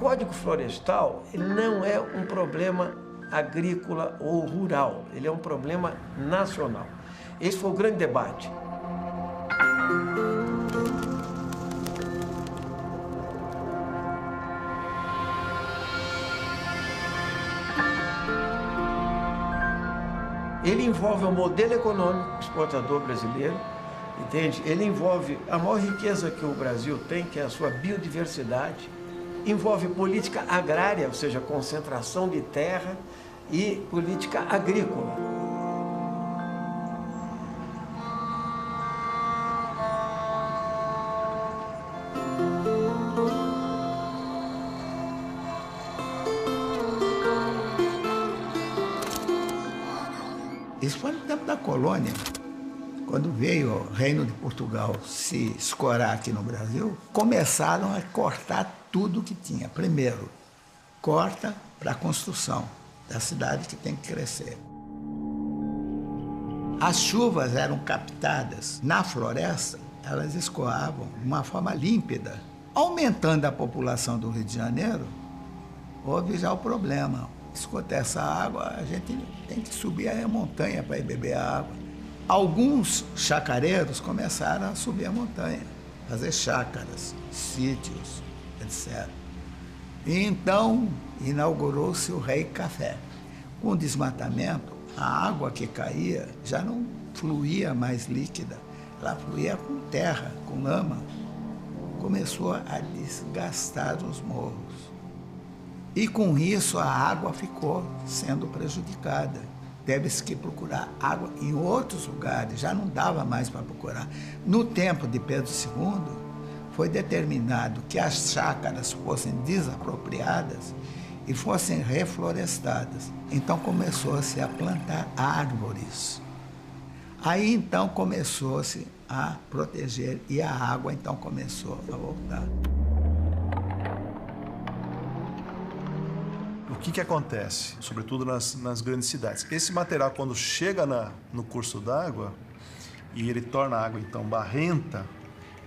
Código Florestal ele não é um problema agrícola ou rural, ele é um problema nacional. Esse foi o grande debate. Ele envolve o modelo econômico exportador brasileiro, entende? Ele envolve a maior riqueza que o Brasil tem, que é a sua biodiversidade, envolve política agrária, ou seja, concentração de terra, e política agrícola. Isso foi no tempo da colônia. Quando veio o Reino de Portugal se escorar aqui no Brasil, começaram a cortar tudo que tinha. Primeiro, corta para a construção da cidade que tem que crescer. As chuvas eram captadas na floresta, elas escoavam de uma forma límpida. Aumentando a população do Rio de Janeiro, houve já o problema. Escuta, essa água, a gente tem que subir a montanha para ir beber a água. Alguns chacareiros começaram a subir a montanha, fazer chácaras, sítios, etc. E então inaugurou-se o Rei Café. Com o desmatamento, a água que caía já não fluía mais líquida, ela fluía com terra, com lama. Começou a desgastar os morros. E com isso a água ficou sendo prejudicada. Teve-se que procurar água em outros lugares, já não dava mais para procurar. No tempo de Pedro II, foi determinado que as chácaras fossem desapropriadas e fossem reflorestadas. Então começou-se a plantar árvores. Aí então começou-se a proteger e a água então começou a voltar. O que acontece, sobretudo nas grandes cidades? Esse material, quando chega no curso d'água e ele torna a água, então, barrenta,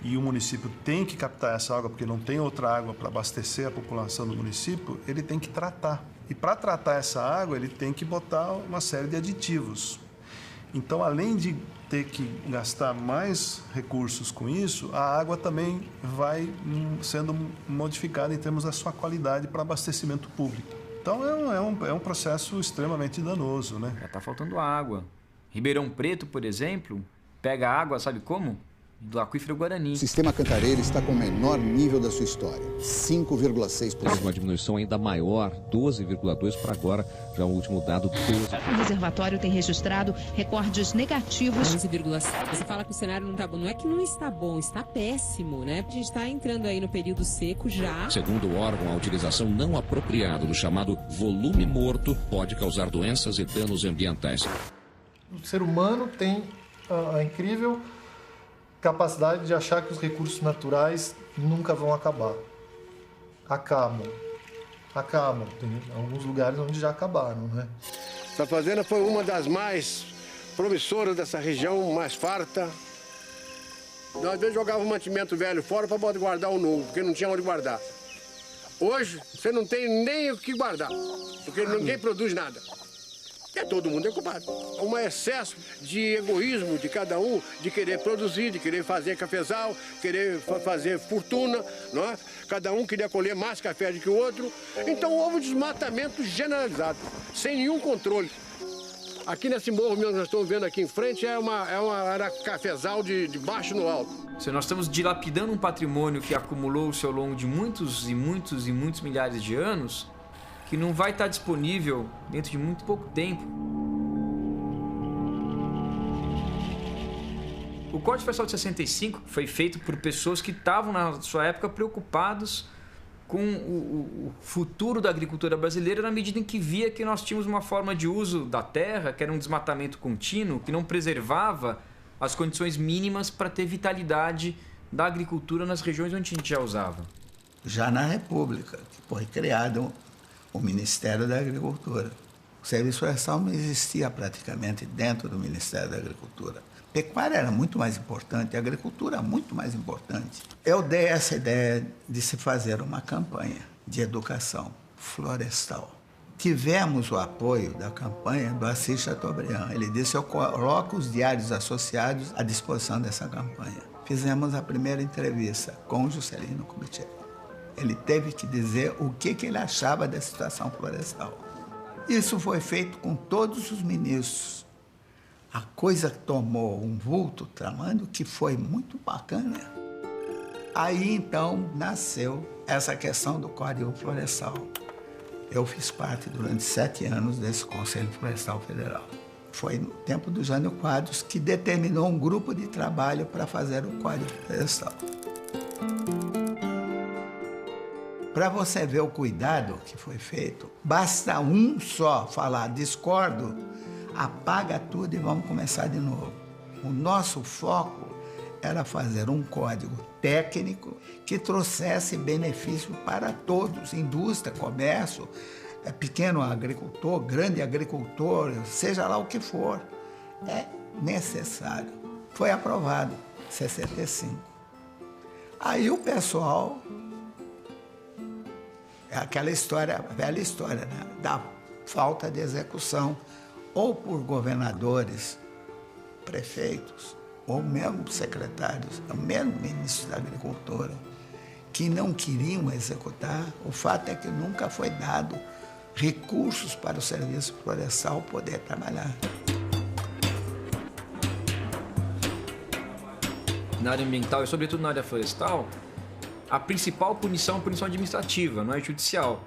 e o município tem que captar essa água porque não tem outra água para abastecer a população do município, ele tem que tratar. E para tratar essa água, ele tem que botar uma série de aditivos. Então, além de ter que gastar mais recursos com isso, a água também vai sendo modificada em termos da sua qualidade para abastecimento público. Então é um processo extremamente danoso, né? Já está faltando água. Ribeirão Preto, por exemplo, pega água, sabe como? Do aquífero Guarani. O sistema Cantareira está com o menor nível da sua história, 5,6%. Uma diminuição ainda maior, 12,2% para agora, já o último dado, 12%. O reservatório tem registrado recordes negativos. 11,7%. Você fala que o cenário não está bom. Não é que não está bom, está péssimo, né? A gente está entrando aí no período seco já. Segundo o órgão, a utilização não apropriada do chamado volume morto pode causar doenças e danos ambientais. O ser humano tem a incrível capacidade de achar que os recursos naturais nunca vão acabar. Acabam. Tem alguns lugares onde já acabaram, né? Essa fazenda foi uma das mais promissoras dessa região, mais farta. Nós, às vezes, jogávamos mantimento velho fora para poder guardar o novo, porque não tinha onde guardar. Hoje, você não tem nem o que guardar, porque ninguém produz nada. Todo mundo é culpado. Um excesso de egoísmo de cada um, de querer produzir, de querer fazer cafezal, querer fazer fortuna, não é? Cada um queria colher mais café do que o outro. Então houve um desmatamento generalizado, sem nenhum controle. Aqui nesse morro mesmo que nós estamos vendo aqui em frente era cafezal de baixo no alto. Se nós estamos dilapidando um patrimônio que acumulou-se ao longo de muitos milhares de anos, que não vai estar disponível dentro de muito pouco tempo. O Código Florestal de 65 foi feito por pessoas que estavam, na sua época, preocupados com o futuro da agricultura brasileira, na medida em que via que nós tínhamos uma forma de uso da terra, que era um desmatamento contínuo, que não preservava as condições mínimas para ter vitalidade da agricultura nas regiões onde a gente já usava. Já na República, que foi criado o Ministério da Agricultura. O Serviço Florestal não existia praticamente dentro do Ministério da Agricultura. A pecuária era muito mais importante, a agricultura muito mais importante. Eu dei essa ideia de se fazer uma campanha. de educação florestal. Tivemos o apoio da campanha do Assis Chateaubriand. Ele disse: eu coloco os diários associados à disposição dessa campanha. Fizemos a primeira entrevista com o Juscelino Kubitschek. Ele teve que dizer o que ele achava da situação florestal. Isso foi feito com todos os ministros. A coisa tomou um vulto tramando que foi muito bacana. Aí, então, nasceu essa questão do Código Florestal. Eu fiz parte durante 7 anos desse Conselho Florestal Federal. Foi no tempo do Jânio Quadros que determinou um grupo de trabalho para fazer o Código Florestal. Para você ver o cuidado que foi feito, basta um só falar discordo, apaga tudo e vamos começar de novo. O nosso foco era fazer um código técnico que trouxesse benefício para todos, indústria, comércio, pequeno agricultor, grande agricultor, seja lá o que for. É necessário. Foi aprovado em 65. Aí o pessoal, é aquela história, velha história, né? Da falta de execução, ou por governadores, prefeitos, ou mesmo secretários, ou mesmo ministros da Agricultura, que não queriam executar. O fato é que nunca foi dado recursos para o serviço florestal poder trabalhar. Na área ambiental e sobretudo na área florestal, a principal punição é a punição administrativa, não é judicial.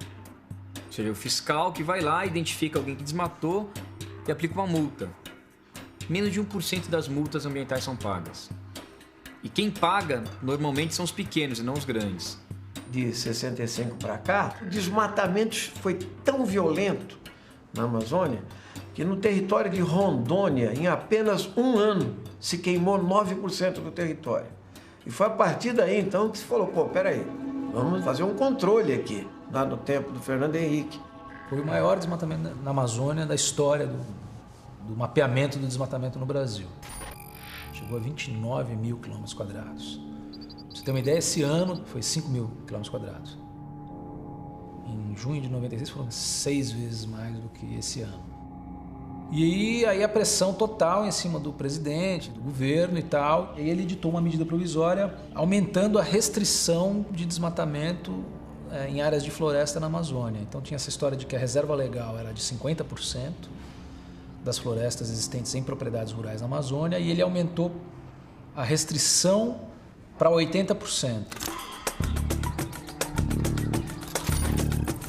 Ou seja, o fiscal que vai lá, identifica alguém que desmatou e aplica uma multa. Menos de 1% das multas ambientais são pagas. E quem paga, normalmente, são os pequenos e não os grandes. De 65 para cá, o desmatamento foi tão violento na Amazônia que no território de Rondônia, em apenas um ano, se queimou 9% do território. E foi a partir daí, então, que se falou: pô, peraí, vamos fazer um controle aqui, lá no tempo do Fernando Henrique. Foi o maior desmatamento na Amazônia da história do mapeamento do desmatamento no Brasil. Chegou a 29 mil quilômetros quadrados. Pra você ter uma ideia, esse ano foi 5 mil quilômetros quadrados. Em junho de 96 foram 6 vezes mais do que esse ano. E aí a pressão total em cima do presidente, do governo e tal. E aí ele editou uma medida provisória aumentando a restrição de desmatamento em áreas de floresta na Amazônia. Então tinha essa história de que a reserva legal era de 50% das florestas existentes em propriedades rurais na Amazônia, e ele aumentou a restrição para 80%.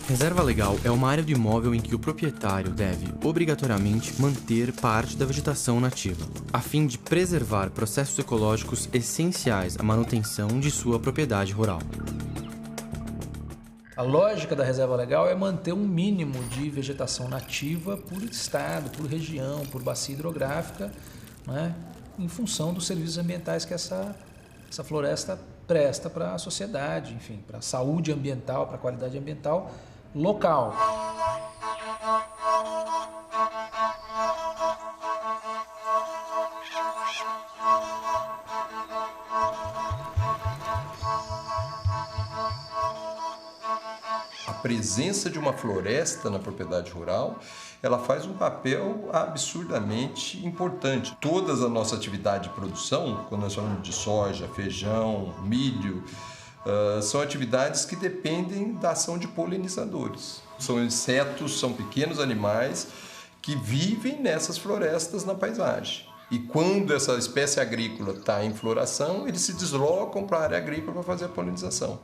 Reserva legal é uma área do imóvel em que o proprietário deve, obrigatoriamente, manter parte da vegetação nativa, a fim de preservar processos ecológicos essenciais à manutenção de sua propriedade rural. A lógica da reserva legal é manter um mínimo de vegetação nativa por estado, por região, por bacia hidrográfica, né, em função dos serviços ambientais que essa floresta presta para a sociedade, enfim, para a saúde ambiental, para a qualidade ambiental local. A presença de uma floresta na propriedade rural, ela faz um papel absurdamente importante. Toda a nossa atividade de produção, quando nós falamos de soja, feijão, milho, são atividades que dependem da ação de polinizadores. São insetos, são pequenos animais que vivem nessas florestas na paisagem. E quando essa espécie agrícola está em floração, eles se deslocam para a área agrícola para fazer a polinização.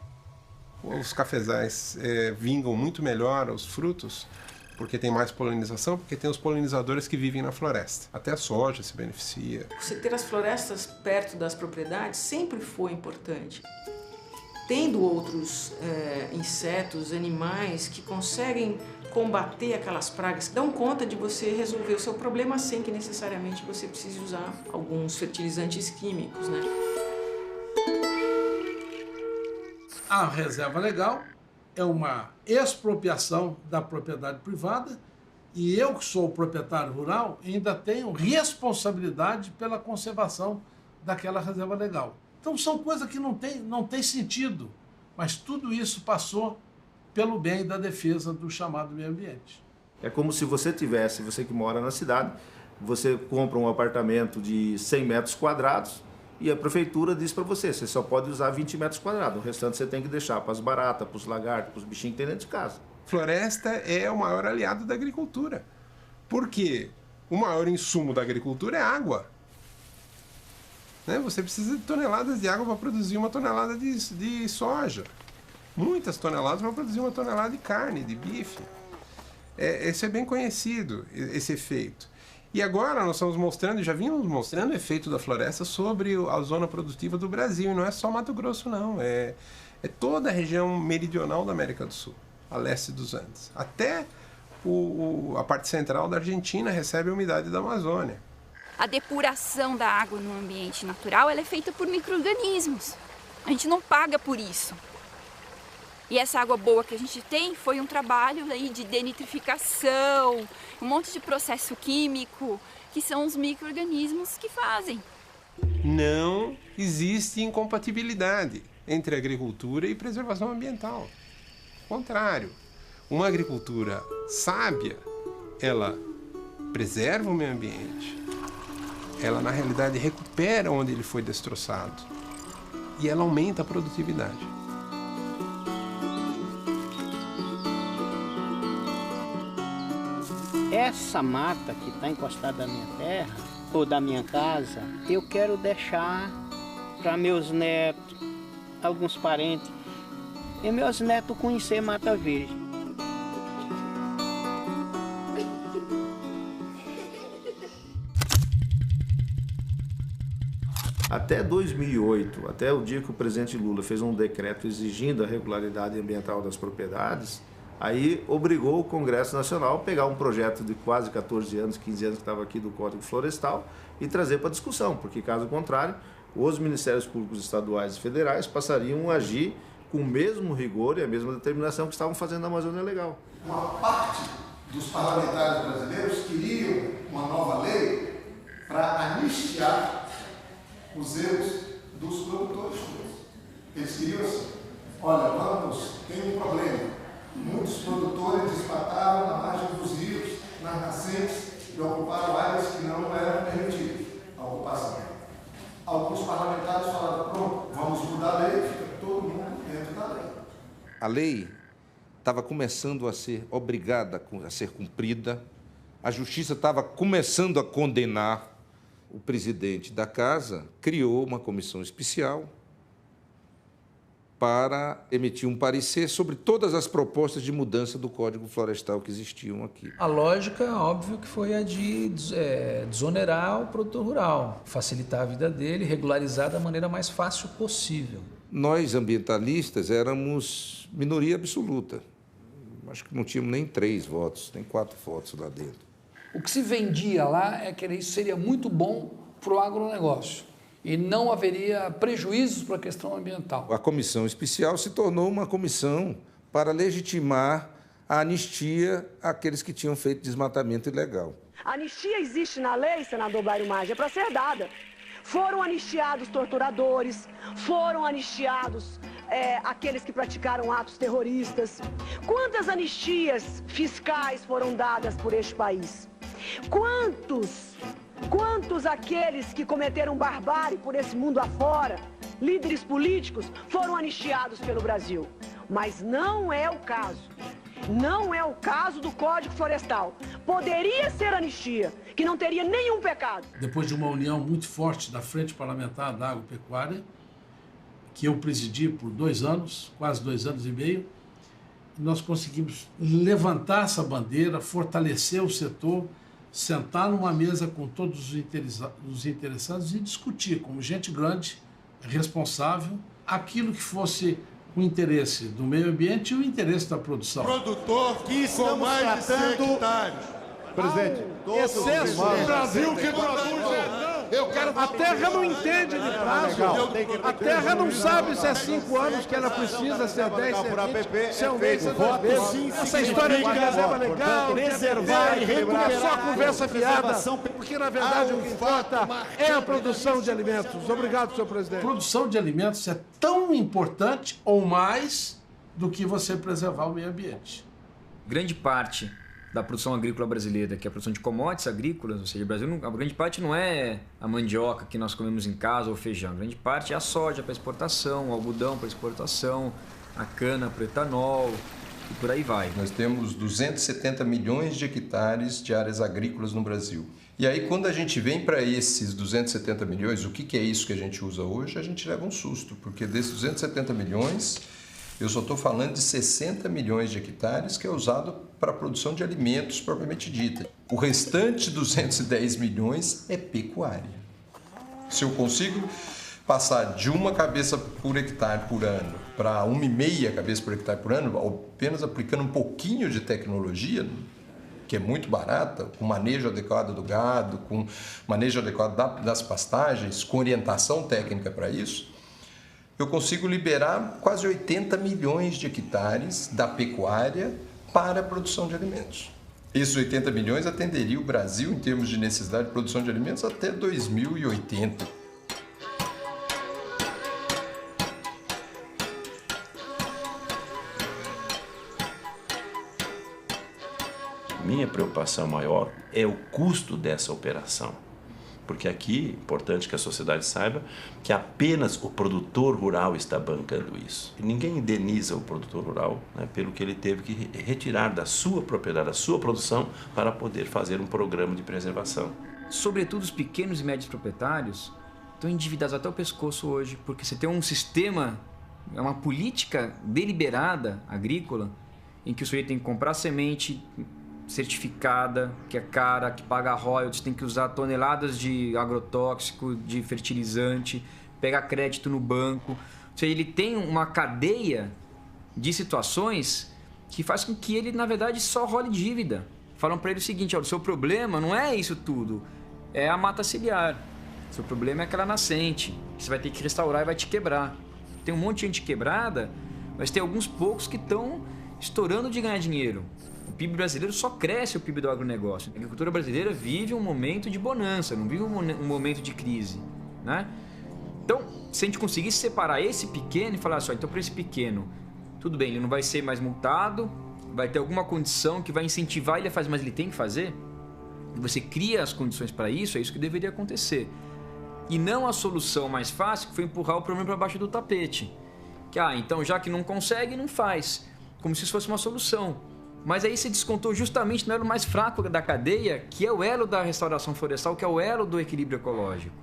Os cafezais vingam muito melhor os frutos porque tem mais polinização, porque tem os polinizadores que vivem na floresta. Até a soja se beneficia. Você ter as florestas perto das propriedades sempre foi importante. Tendo outros insetos, animais que conseguem combater aquelas pragas, dão conta de você resolver o seu problema sem que necessariamente você precise usar alguns fertilizantes químicos, né? A reserva legal é uma expropriação da propriedade privada e eu, que sou o proprietário rural, ainda tenho responsabilidade pela conservação daquela reserva legal. Então são coisas que não tem sentido, mas tudo isso passou pelo bem da defesa do chamado meio ambiente. É como se você que mora na cidade, você compra um apartamento de 100 metros quadrados e a prefeitura diz para você só pode usar 20 metros quadrados, o restante você tem que deixar para as baratas, para os lagartos, para os bichinhos que tem dentro de casa. Floresta é o maior aliado da agricultura. Por quê? O maior insumo da agricultura é água. Né? Você precisa de toneladas de água para produzir uma tonelada de soja. Muitas toneladas para produzir uma tonelada de carne, de bife. Esse é bem conhecido, esse efeito. E agora nós estamos mostrando, já vimos mostrando o efeito da floresta sobre a zona produtiva do Brasil. E não é só Mato Grosso, não. É toda a região meridional da América do Sul, a leste dos Andes. Até a parte central da Argentina recebe a umidade da Amazônia. A depuração da água no ambiente natural ela é feita por micro-organismos. A gente não paga por isso. E essa água boa que a gente tem foi um trabalho aí de denitrificação, um monte de processo químico, que são os micro-organismos que fazem. Não existe incompatibilidade entre agricultura e preservação ambiental. Ao contrário, uma agricultura sábia, ela preserva o meio ambiente, ela na realidade recupera onde ele foi destroçado e ela aumenta a produtividade. Essa mata que está encostada na minha terra, ou da minha casa, eu quero deixar para meus netos, alguns parentes, e meus netos conhecer Mata Verde. Até 2008, até o dia que o presidente Lula fez um decreto exigindo a regularidade ambiental das propriedades, aí obrigou o Congresso Nacional a pegar um projeto de quase 14 anos, 15 anos que estava aqui do Código Florestal e trazer para discussão, porque caso contrário, os Ministérios Públicos Estaduais e Federais passariam a agir com o mesmo rigor e a mesma determinação que estavam fazendo na Amazônia Legal. Uma parte dos parlamentares brasileiros queriam uma nova lei para anistiar os erros dos produtores. Eles queriam assim, olha, tem um problema. Muitos produtores desmataram na margem dos rios, nas nascentes, e ocuparam áreas que não eram permitidas a ocupação. Alguns parlamentares falaram, pronto, vamos mudar a lei, fica todo mundo dentro da lei. A lei estava começando a ser obrigada a ser cumprida, a justiça estava começando a condenar. O presidente da casa criou uma comissão especial para emitir um parecer sobre todas as propostas de mudança do Código Florestal que existiam aqui. A lógica, óbvio, que foi a de desonerar o produtor rural, facilitar a vida dele, regularizar da maneira mais fácil possível. Nós, ambientalistas, éramos minoria absoluta. Acho que não tínhamos nem 3 votos, nem 4 votos lá dentro. O que se vendia lá é que isso seria muito bom para o agronegócio e não haveria prejuízos para a questão ambiental. A comissão especial se tornou uma comissão para legitimar a anistia àqueles que tinham feito desmatamento ilegal. A anistia existe na lei, senador Bairro Maggi, é para ser dada. Foram anistiados torturadores, foram anistiados aqueles que praticaram atos terroristas. Quantas anistias fiscais foram dadas por este país? Quantos aqueles que cometeram barbárie por esse mundo afora, líderes políticos, foram anistiados pelo Brasil? Mas não é o caso. Não é o caso do Código Florestal. Poderia ser anistia, que não teria nenhum pecado. Depois de uma união muito forte da Frente Parlamentar da Agropecuária, que eu presidi por 2 anos, quase 2 anos e meio, nós conseguimos levantar essa bandeira, fortalecer o setor, sentar numa mesa com todos os interessados e discutir, como gente grande, responsável, aquilo que fosse o interesse do meio ambiente e o interesse da produção. Produtor que com mais de 100 hectares. Presidente, excesso do Brasil que produz. A terra não entende de prazo. A terra não sabe se é 5 anos que ela precisa, se é 10, se é 20, se é um mês, se é 2 meses. Essa história de reserva legal, preservar e recuperar, é só conversa fiada, porque na verdade o que importa é a produção de alimentos. Obrigado, senhor presidente. A produção de alimentos é tão importante ou mais do que você preservar o meio ambiente. Grande parte da produção agrícola brasileira, que é a produção de commodities agrícolas, ou seja, o Brasil, a grande parte não é a mandioca que nós comemos em casa ou o feijão, a grande parte é a soja para exportação, o algodão para exportação, a cana para etanol e por aí vai. Nós temos 270 milhões de hectares de áreas agrícolas no Brasil. E aí, quando a gente vem para esses 270 milhões, o que é isso que a gente usa hoje? A gente leva um susto, porque desses 270 milhões, eu só estou falando de 60 milhões de hectares que é usado para a produção de alimentos propriamente dita. O restante 210 milhões é pecuária. Se eu consigo passar de uma cabeça por hectare por ano para 1,5 cabeça por hectare por ano, apenas aplicando um pouquinho de tecnologia, que é muito barata, com manejo adequado do gado, com manejo adequado das pastagens, com orientação técnica para isso, eu consigo liberar quase 80 milhões de hectares da pecuária para a produção de alimentos. Esses 80 milhões atenderia o Brasil, em termos de necessidade de produção de alimentos, até 2080. Minha preocupação maior é o custo dessa operação. Porque aqui é importante que a sociedade saiba que apenas o produtor rural está bancando isso. E ninguém indeniza o produtor rural, né, pelo que ele teve que retirar da sua propriedade, da sua produção, para poder fazer um programa de preservação. Sobretudo os pequenos e médios proprietários estão endividados até o pescoço hoje, porque você tem um sistema, uma política deliberada agrícola, em que o sujeito tem que comprar semente certificada, que é cara, que paga royalties, tem que usar toneladas de agrotóxico, de fertilizante, pegar crédito no banco. Ou seja, ele tem uma cadeia de situações que faz com que ele, na verdade, só role dívida. Falam para ele o seguinte: olha, o seu problema não é isso tudo, é a mata ciliar. O seu problema é aquela nascente, que você vai ter que restaurar e vai te quebrar. Tem um monte de gente quebrada, mas tem alguns poucos que estão estourando de ganhar dinheiro. O PIB brasileiro só cresce, o PIB do agronegócio. A agricultura brasileira vive um momento de bonança, não vive um momento de crise, né? Então, se a gente conseguisse separar esse pequeno e falar só, então para esse pequeno, tudo bem, ele não vai ser mais multado, vai ter alguma condição que vai incentivar ele a fazer, mas ele tem que fazer. Você cria as condições para isso, é isso que deveria acontecer. E não a solução mais fácil, que foi empurrar o problema para baixo do tapete. Que, então já que não consegue, não faz. Como se isso fosse uma solução. Mas aí se descontou justamente no elo mais fraco da cadeia, que é o elo da restauração florestal, que é o elo do equilíbrio ecológico.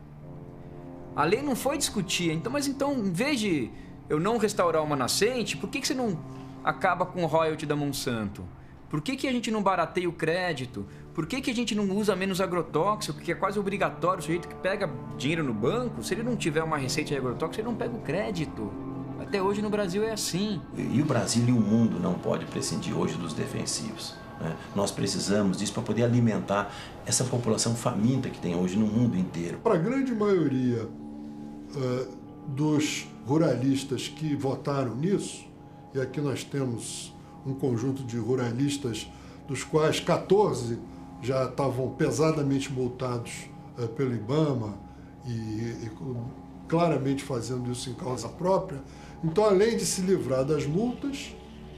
A lei não foi discutir, mas em vez de eu não restaurar uma nascente, por que você não acaba com o royalty da Monsanto? Por que a gente não barateia o crédito? Por que a gente não usa menos agrotóxico, que é quase obrigatório? O sujeito que pega dinheiro no banco, se ele não tiver uma receita de agrotóxico, ele não pega o crédito. Até hoje no Brasil é assim. E o Brasil e o mundo não podem prescindir hoje dos defensivos, né? Nós precisamos disso para poder alimentar essa população faminta que tem hoje no mundo inteiro. Para a grande maioria dos ruralistas que votaram nisso, e aqui nós temos um conjunto de ruralistas, dos quais 14 já estavam pesadamente multados pelo IBAMA e claramente fazendo isso em causa própria. Então, além de se livrar das multas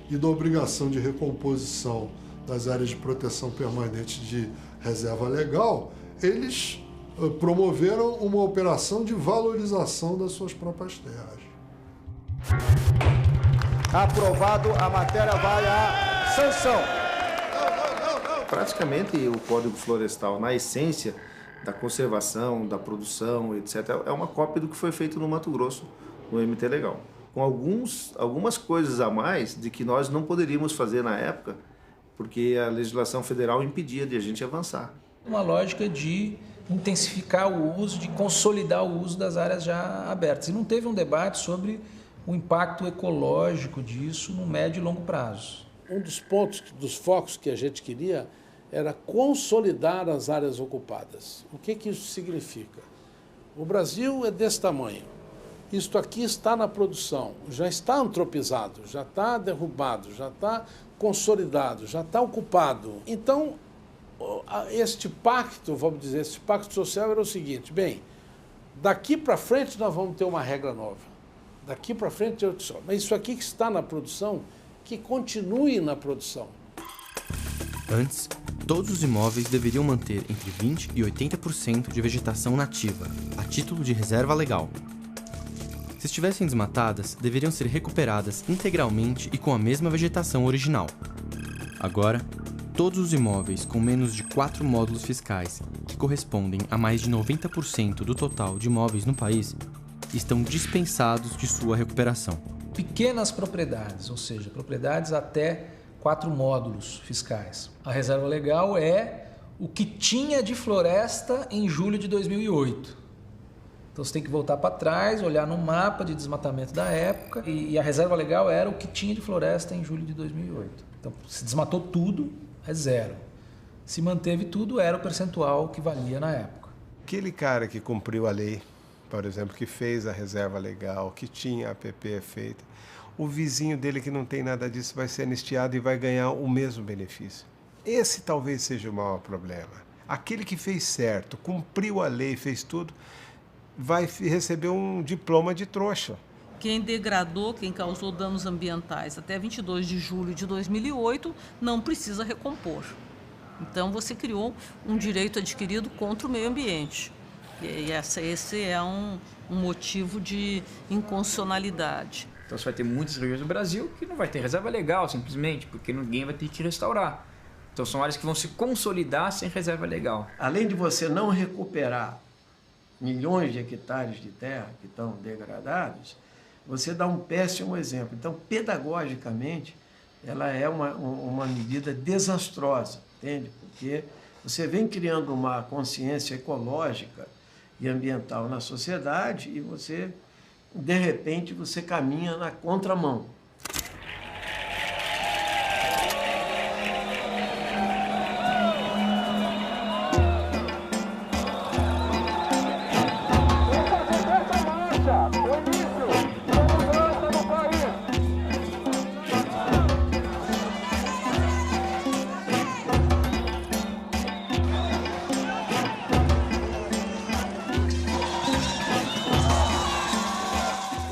e da obrigação de recomposição das áreas de proteção permanente de reserva legal, eles promoveram uma operação de valorização das suas próprias terras. Aprovado, a matéria vai à sanção. Praticamente o Código Florestal, na essência da conservação, da produção, etc., é uma cópia do que foi feito no Mato Grosso, no MT Legal. Com algumas coisas a mais de que nós não poderíamos fazer na época, porque a legislação federal impedia de a gente avançar. Uma lógica de intensificar o uso, de consolidar o uso das áreas já abertas. E não teve um debate sobre o impacto ecológico disso no médio e longo prazo. Um dos pontos, dos focos que a gente queria era consolidar as áreas ocupadas. O que isso significa? O Brasil é desse tamanho. Isto aqui está na produção, já está antropizado, já está derrubado, já está consolidado, já está ocupado. Então, este pacto, vamos dizer, este pacto social era o seguinte: bem, daqui para frente nós vamos ter uma regra nova. Daqui para frente, mas isso aqui que está na produção, que continue na produção. Antes, todos os imóveis deveriam manter entre 20% e 80% de vegetação nativa, a título de reserva legal. Se estivessem desmatadas, deveriam ser recuperadas integralmente e com a mesma vegetação original. Agora, todos os imóveis com menos de 4 módulos fiscais, que correspondem a mais de 90% do total de imóveis no país, estão dispensados de sua recuperação. Pequenas propriedades, ou seja, propriedades até 4 módulos fiscais. A reserva legal é o que tinha de floresta em julho de 2008. Então você tem que voltar para trás, olhar no mapa de desmatamento da época e a reserva legal era o que tinha de floresta em julho de 2008. Então se desmatou tudo, é 0. Se manteve tudo, era o percentual que valia na época. Aquele cara que cumpriu a lei, por exemplo, que fez a reserva legal, que tinha a APP feita, o vizinho dele que não tem nada disso vai ser anistiado e vai ganhar o mesmo benefício. Esse talvez seja o maior problema. Aquele que fez certo, cumpriu a lei, fez tudo, vai receber um diploma de trouxa. Quem degradou, quem causou danos ambientais até 22 de julho de 2008, não precisa recompor. Então você criou um direito adquirido contra o meio ambiente. E esse é um motivo de inconstitucionalidade. Então você vai ter muitas regiões do Brasil que não vai ter reserva legal, simplesmente, porque ninguém vai ter que restaurar. Então são áreas que vão se consolidar sem reserva legal. Além de você não recuperar milhões de hectares de terra que estão degradados, você dá um péssimo exemplo. Então, pedagogicamente, ela é uma medida desastrosa, entende? Porque você vem criando uma consciência ecológica e ambiental na sociedade e você, de repente, você caminha na contramão.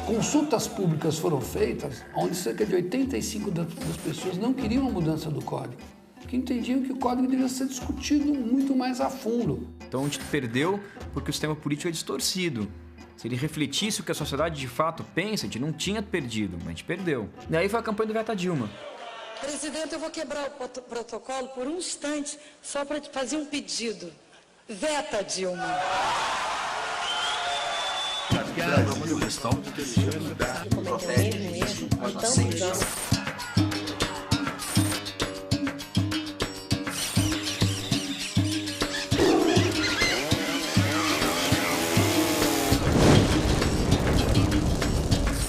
Consultas públicas foram feitas onde cerca de 85% das pessoas não queriam a mudança do código, porque entendiam que o código devia ser discutido muito mais a fundo. Então a gente perdeu porque o sistema político é distorcido. Se ele refletisse o que a sociedade de fato pensa, a gente não tinha perdido, mas a gente perdeu. E aí foi a campanha do Veta Dilma. Presidente, eu vou quebrar o protocolo por um instante só para te fazer um pedido. Veta Dilma.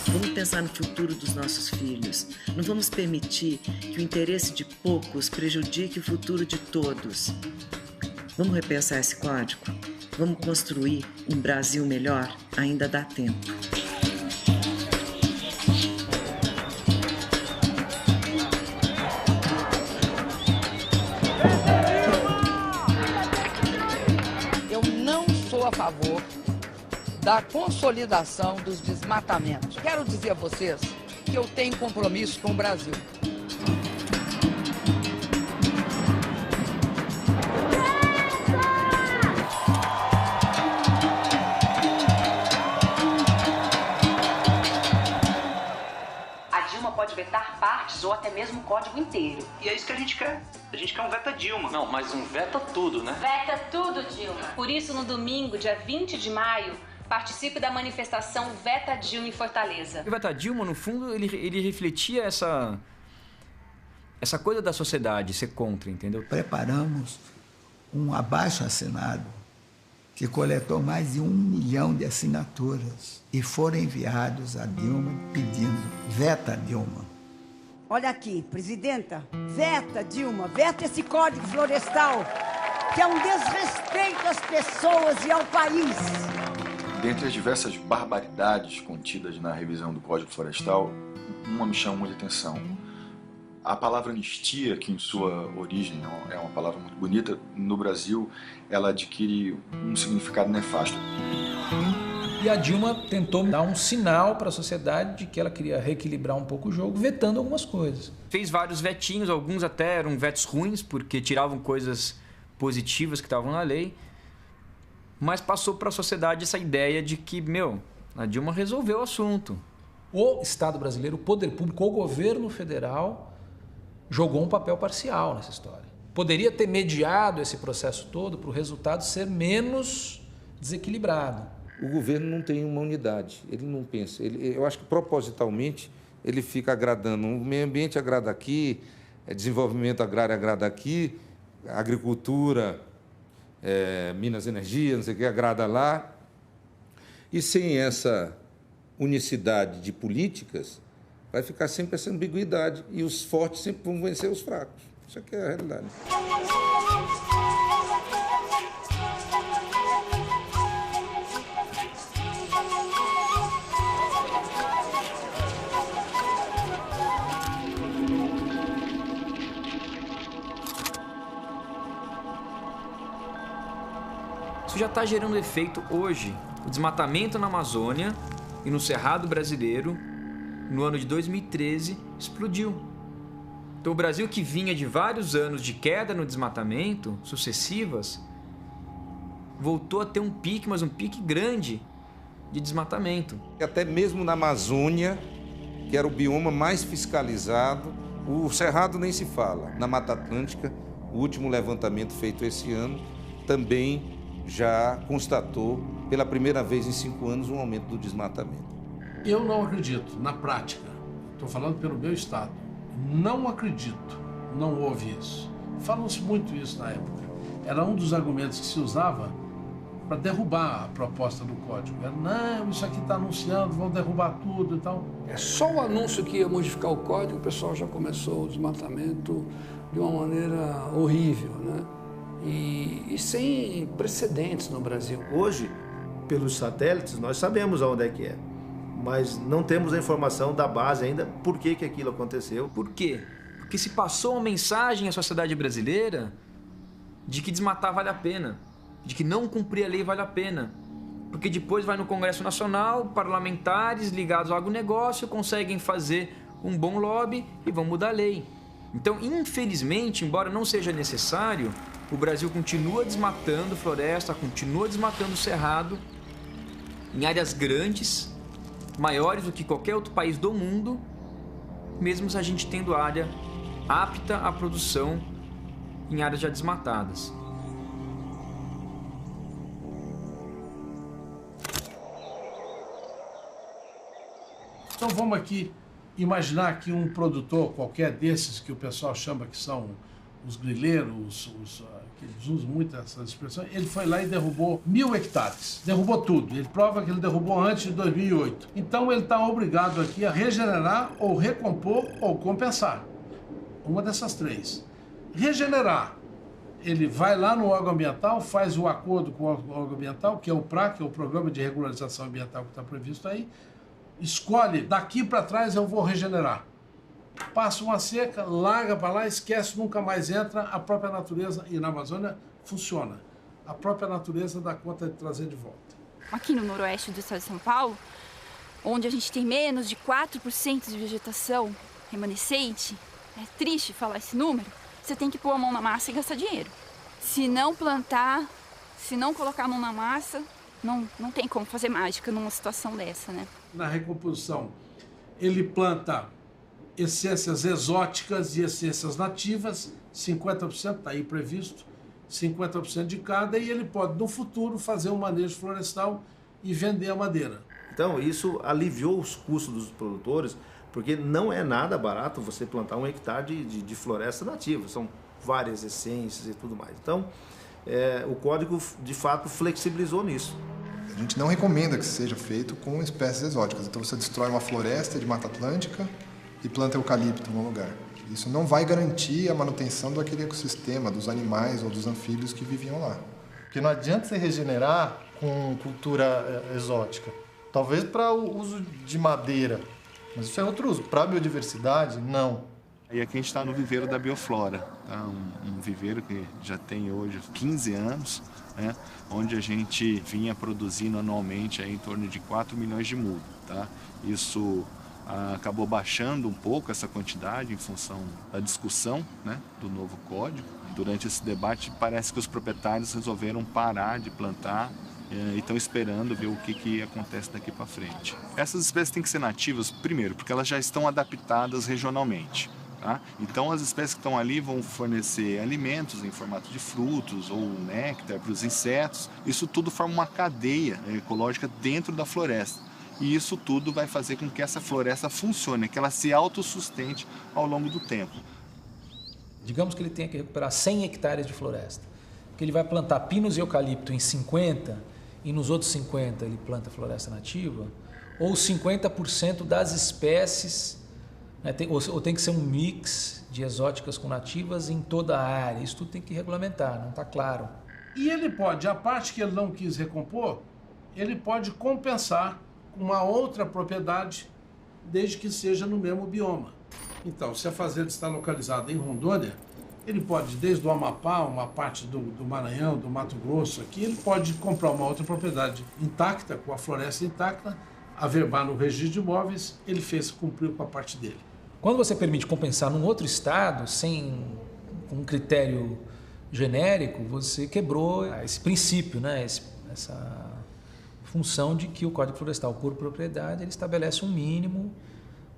Vamos pensar no futuro dos nossos filhos. Não vamos permitir que o interesse de poucos prejudique o futuro de todos. Vamos repensar esse código? Vamos construir um Brasil melhor? Ainda dá tempo. Eu não sou a favor da consolidação dos desmatamentos. Quero dizer a vocês que eu tenho compromisso com o Brasil. Pode vetar partes ou até mesmo o código inteiro. E é isso que a gente quer. A gente quer um Veta Dilma. Não, mas um Veta tudo, né? Veta tudo, Dilma. Por isso, no domingo, dia 20 de maio, participe da manifestação Veta Dilma em Fortaleza. O Veta Dilma, no fundo, ele refletia essa coisa da sociedade ser contra, entendeu? Preparamos um abaixo-assinado que coletou mais de 1 milhão de assinaturas e foram enviados a Dilma pedindo Veta Dilma. Olha aqui, presidenta, veta Dilma, veta esse Código Florestal, que é um desrespeito às pessoas e ao país. Dentre as diversas barbaridades contidas na revisão do Código Florestal, uma me chama muita atenção. A palavra anistia, que em sua origem é uma palavra muito bonita, no Brasil ela adquire um significado nefasto. E a Dilma tentou dar um sinal para a sociedade de que ela queria reequilibrar um pouco o jogo, vetando algumas coisas. Fez vários vetinhos, alguns até eram vetos ruins, porque tiravam coisas positivas que estavam na lei, mas passou para a sociedade essa ideia de que, a Dilma resolveu o assunto. O Estado brasileiro, o poder público, o governo federal jogou um papel parcial nessa história. Poderia ter mediado esse processo todo para o resultado ser menos desequilibrado. O governo não tem uma unidade, ele não pensa. Eu acho que propositalmente ele fica agradando. O meio ambiente agrada aqui, desenvolvimento agrário agrada aqui, agricultura, Minas Energia, não sei o que, agrada lá. E sem essa unicidade de políticas, vai ficar sempre essa ambiguidade e os fortes sempre vão vencer os fracos. Isso aqui é a realidade. Isso já está gerando efeito hoje. O desmatamento na Amazônia e no Cerrado brasileiro, no ano de 2013, explodiu. Então o Brasil, que vinha de vários anos de queda no desmatamento, sucessivas, voltou a ter um pique, mas um pique grande de desmatamento. Até mesmo na Amazônia, que era o bioma mais fiscalizado, o Cerrado nem se fala. Na Mata Atlântica, o último levantamento feito esse ano também já constatou, pela primeira vez em 5 anos, um aumento do desmatamento. Eu não acredito, na prática, estou falando pelo meu estado, não acredito, não houve isso. Falou-se muito isso na época. Era um dos argumentos que se usava para derrubar a proposta do código. Era, não, isso aqui está anunciando, vão derrubar tudo e tal. É só o anúncio que ia modificar o código, o pessoal já começou o desmatamento de uma maneira horrível, né? E sem precedentes no Brasil. Hoje, pelos satélites, nós sabemos aonde é que é, mas não temos a informação da base ainda por que aquilo aconteceu. Por quê? Porque se passou uma mensagem à sociedade brasileira de que desmatar vale a pena, de que não cumprir a lei vale a pena. Porque depois vai no Congresso Nacional, parlamentares ligados ao agronegócio conseguem fazer um bom lobby e vão mudar a lei. Então, infelizmente, embora não seja necessário, o Brasil continua desmatando floresta, continua desmatando cerrado em áreas grandes, maiores do que qualquer outro país do mundo, mesmo a gente tendo área apta à produção em áreas já desmatadas. Então vamos aqui imaginar que um produtor qualquer desses que o pessoal chama que são os grileiros, que eles usam muito essas expressões, ele foi lá e derrubou 1.000 hectares. Derrubou tudo. Ele prova que ele derrubou antes de 2008. Então ele está obrigado aqui a regenerar ou recompor ou compensar. Uma dessas três. Regenerar. Ele vai lá no órgão ambiental, faz o acordo com o órgão ambiental, que é o PRA, que é o Programa de Regularização Ambiental que está previsto aí, escolhe, daqui para trás eu vou regenerar. Passa uma seca, larga para lá, esquece, nunca mais entra, a própria natureza, e na Amazônia funciona. A própria natureza dá conta de trazer de volta. Aqui no noroeste do estado de São Paulo, onde a gente tem menos de 4% de vegetação remanescente, é triste falar esse número, você tem que pôr a mão na massa e gastar dinheiro. Se não plantar, se não colocar a mão na massa, não tem como fazer mágica numa situação dessa, né? Na recomposição, ele planta essências exóticas e essências nativas, 50% está aí previsto, 50% de cada, e ele pode, no futuro, fazer um manejo florestal e vender a madeira. Então, isso aliviou os custos dos produtores, porque não é nada barato você plantar 1 hectare de floresta nativa, são várias essências e tudo mais. Então, o código, de fato, flexibilizou nisso. A gente não recomenda que seja feito com espécies exóticas. Então você destrói uma floresta de Mata Atlântica e planta eucalipto no lugar. Isso não vai garantir a manutenção daquele ecossistema, dos animais ou dos anfíbios que viviam lá. Porque não adianta você regenerar com cultura exótica. Talvez para o uso de madeira, mas isso é outro uso. Para a biodiversidade, não. E aqui a gente está no viveiro da Bioflora, tá? Um viveiro que já tem hoje 15 anos, né? Onde a gente vinha produzindo anualmente aí em torno de 4 milhões de mudas. Tá? Isso acabou baixando um pouco essa quantidade em função da discussão, né, do novo código. Durante esse debate parece que os proprietários resolveram parar de plantar e estão esperando ver o que acontece daqui para frente. Essas espécies têm que ser nativas, primeiro, porque elas já estão adaptadas regionalmente. Tá? Então as espécies que estão ali vão fornecer alimentos em formato de frutos ou néctar para os insetos. Isso tudo forma uma cadeia ecológica dentro da floresta. E isso tudo vai fazer com que essa floresta funcione, que ela se autossustente ao longo do tempo. Digamos que ele tenha que recuperar 100 hectares de floresta, que ele vai plantar pinos e eucalipto em 50 e nos outros 50 ele planta floresta nativa, ou 50% das espécies, né, ou tem que ser um mix de exóticas com nativas em toda a área. Isso tudo tem que regulamentar, não está claro. E ele pode, a parte que ele não quis recompor, ele pode compensar uma outra propriedade, desde que seja no mesmo bioma. Então, se a fazenda está localizada em Rondônia, ele pode, desde o Amapá, uma parte do Maranhão, do Mato Grosso, aqui, ele pode comprar uma outra propriedade intacta, com a floresta intacta, averbar no registro de imóveis, ele cumpriu com a parte dele. Quando você permite compensar num outro estado, sem um critério genérico, você quebrou esse princípio, né? Essa função de que o Código Florestal, por propriedade, ele estabelece um mínimo,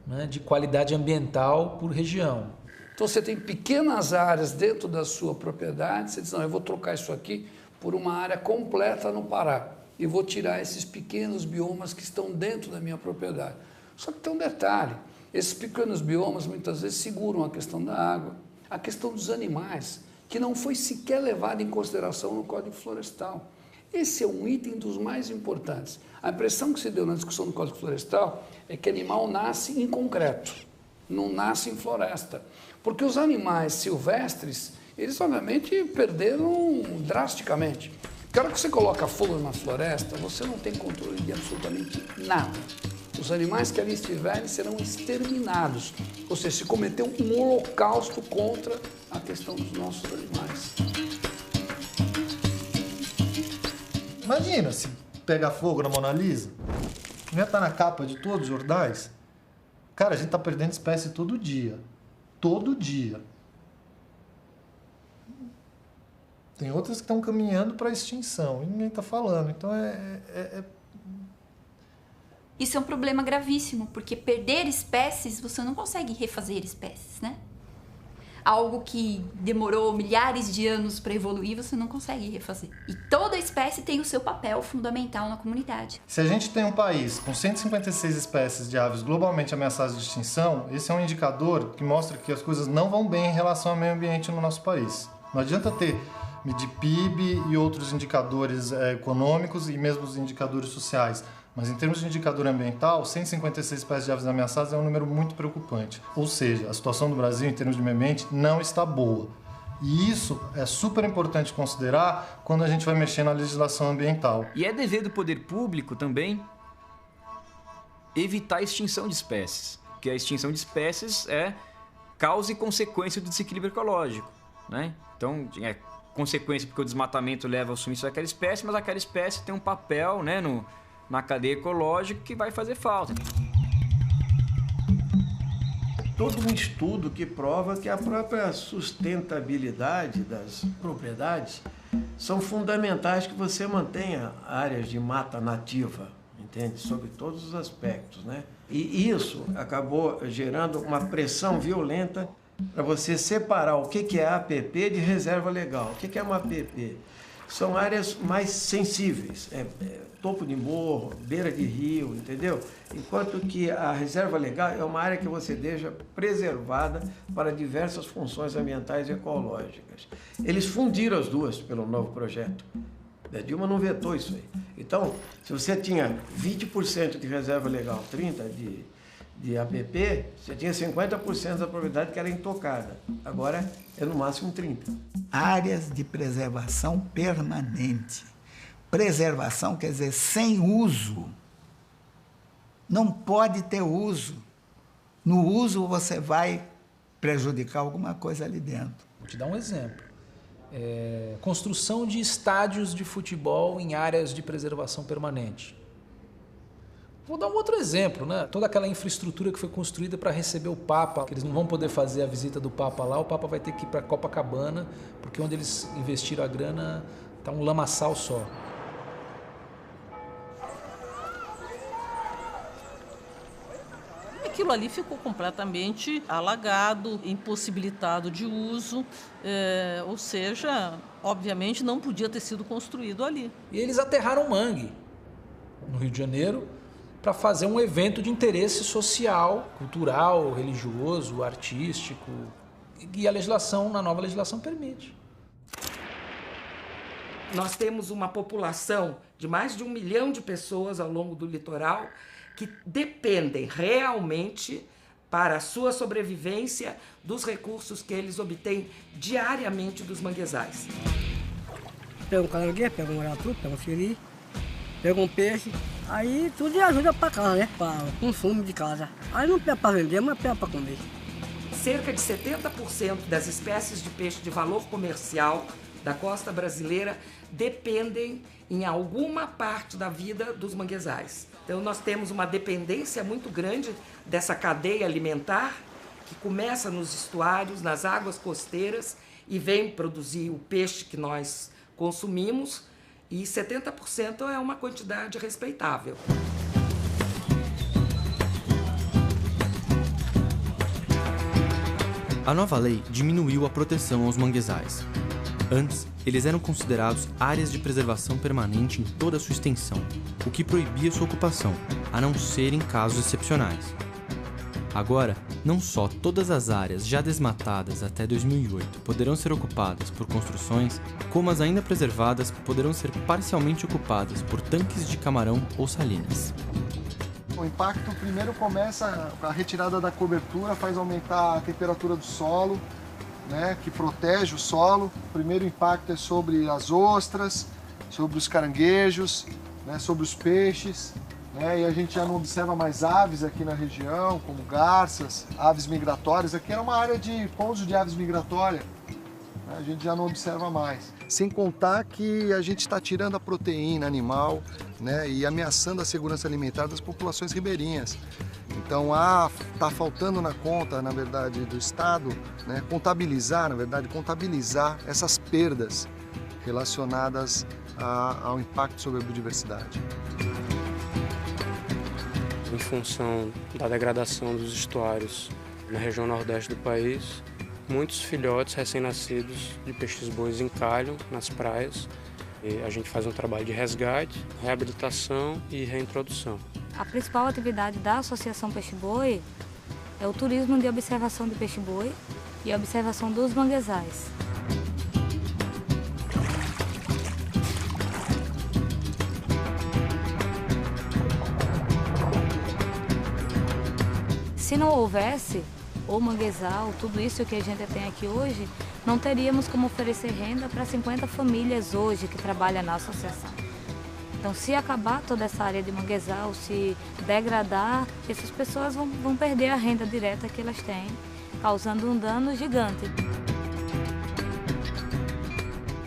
né, de qualidade ambiental por região. Então você tem pequenas áreas dentro da sua propriedade, você diz, não, eu vou trocar isso aqui por uma área completa no Pará e vou tirar esses pequenos biomas que estão dentro da minha propriedade. Só que tem um detalhe, esses pequenos biomas muitas vezes seguram a questão da água, a questão dos animais, que não foi sequer levada em consideração no Código Florestal. Esse é um item dos mais importantes. A impressão que se deu na discussão do Código Florestal é que animal nasce em concreto, não nasce em floresta. Porque os animais silvestres, eles obviamente perderam drasticamente. Porque a hora que você coloca fogo numa floresta, você não tem controle de absolutamente nada. Os animais que ali estiverem serão exterminados. Ou seja, se cometeu um holocausto contra a questão dos nossos animais. Imagina se pegar fogo na Mona Lisa, não ia estar na capa de todos os jornais. Cara, a gente está perdendo espécie todo dia. Todo dia. Tem outras que estão caminhando para a extinção e ninguém está falando. Então Isso é um problema gravíssimo, porque perder espécies, você não consegue refazer espécies, né? Algo que demorou milhares de anos para evoluir, você não consegue refazer. E toda espécie tem o seu papel fundamental na comunidade. Se a gente tem um país com 156 espécies de aves globalmente ameaçadas de extinção, esse é um indicador que mostra que as coisas não vão bem em relação ao meio ambiente no nosso país. Não adianta medir PIB e outros indicadores econômicos e mesmo os indicadores sociais. Mas em termos de indicador ambiental, 156 espécies de aves ameaçadas é um número muito preocupante. Ou seja, a situação do Brasil em termos de meio ambiente não está boa. E isso é super importante considerar quando a gente vai mexer na legislação ambiental. E é dever do poder público também evitar a extinção de espécies. Porque a extinção de espécies é causa e consequência do desequilíbrio ecológico, né? Então, é consequência porque o desmatamento leva ao sumiço daquela espécie, mas aquela espécie tem um papel, né, na cadeia ecológica que vai fazer falta. Todo um estudo que prova que a própria sustentabilidade das propriedades são fundamentais que você mantenha áreas de mata nativa, entende? Sobre todos os aspectos, né? E isso acabou gerando uma pressão violenta para você separar o que é APP de reserva legal. O que é uma APP? São áreas mais sensíveis, topo de morro, beira de rio, entendeu? Enquanto que a reserva legal é uma área que você deixa preservada para diversas funções ambientais e ecológicas. Eles fundiram as duas pelo novo projeto. A Dilma não vetou isso aí. Então, se você tinha 20% de reserva legal, 30% de APP, você tinha 50% da propriedade que era intocada. Agora é no máximo 30%. Áreas de preservação permanente. Preservação quer dizer sem uso. Não pode ter uso. No uso você vai prejudicar alguma coisa ali dentro. Vou te dar um exemplo. Construção de estádios de futebol em áreas de preservação permanente. Vou dar um outro exemplo, né? Toda aquela infraestrutura que foi construída para receber o Papa, que eles não vão poder fazer a visita do Papa lá, o Papa vai ter que ir para Copacabana, porque onde eles investiram a grana está um lamaçal só. Aquilo ali ficou completamente alagado, impossibilitado de uso, ou seja, obviamente não podia ter sido construído ali. E eles aterraram mangue no Rio de Janeiro para fazer um evento de interesse social, cultural, religioso, artístico, e a legislação, na nova legislação, permite. Nós temos uma população de mais de 1 milhão de pessoas ao longo do litoral que dependem realmente, para a sua sobrevivência, dos recursos que eles obtêm diariamente dos manguezais. Pega um caranguejo, pega um maratu, pega um siri, pega um peixe, aí tudo ajuda para casa, né? Para o consumo de casa. Aí não pega para vender, mas pega para comer. Cerca de 70% das espécies de peixe de valor comercial da costa brasileira dependem em alguma parte da vida dos manguezais. Então nós temos uma dependência muito grande dessa cadeia alimentar que começa nos estuários, nas águas costeiras e vem produzir o peixe que nós consumimos, e 70% é uma quantidade respeitável. A nova lei diminuiu a proteção aos manguezais. Antes, eles eram considerados áreas de preservação permanente em toda a sua extensão, o que proibia sua ocupação, a não ser em casos excepcionais. Agora, não só todas as áreas já desmatadas até 2008 poderão ser ocupadas por construções, como as ainda preservadas poderão ser parcialmente ocupadas por tanques de camarão ou salinas. O impacto primeiro começa, a retirada da cobertura faz aumentar a temperatura do solo, né, que protege o solo. O primeiro impacto é sobre as ostras, sobre os caranguejos, né, sobre os peixes, né, e a gente já não observa mais aves aqui na região, como garças, aves migratórias. Aqui era uma área de pouso de aves migratórias, né, a gente já não observa mais. Sem contar que a gente está tirando a proteína animal, né, e ameaçando a segurança alimentar das populações ribeirinhas. Então, está faltando na conta, na verdade, do Estado, né, contabilizar essas perdas relacionadas ao impacto sobre a biodiversidade. Em função da degradação dos estuários na região nordeste do país, muitos filhotes recém-nascidos de peixes-bois encalham nas praias. E a gente faz um trabalho de resgate, reabilitação e reintrodução. A principal atividade da Associação Peixe-Boi é o turismo de observação de peixe-boi e a observação dos manguezais. Se não houvesse o manguezal, tudo isso que a gente tem aqui hoje, não teríamos como oferecer renda para 50 famílias hoje que trabalham na associação. Então, se acabar toda essa área de manguezal, se degradar, essas pessoas vão perder a renda direta que elas têm, causando um dano gigante.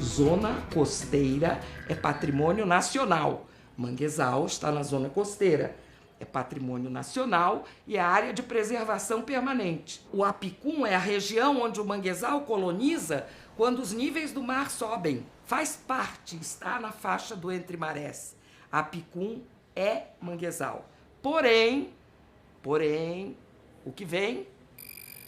Zona costeira é patrimônio nacional. Manguezal está na zona costeira. É patrimônio nacional e é área de preservação permanente. O Apicum é a região onde o manguezal coloniza quando os níveis do mar sobem. Faz parte, está na faixa do entre marés. Apicum é manguezal. Porém, o que vem?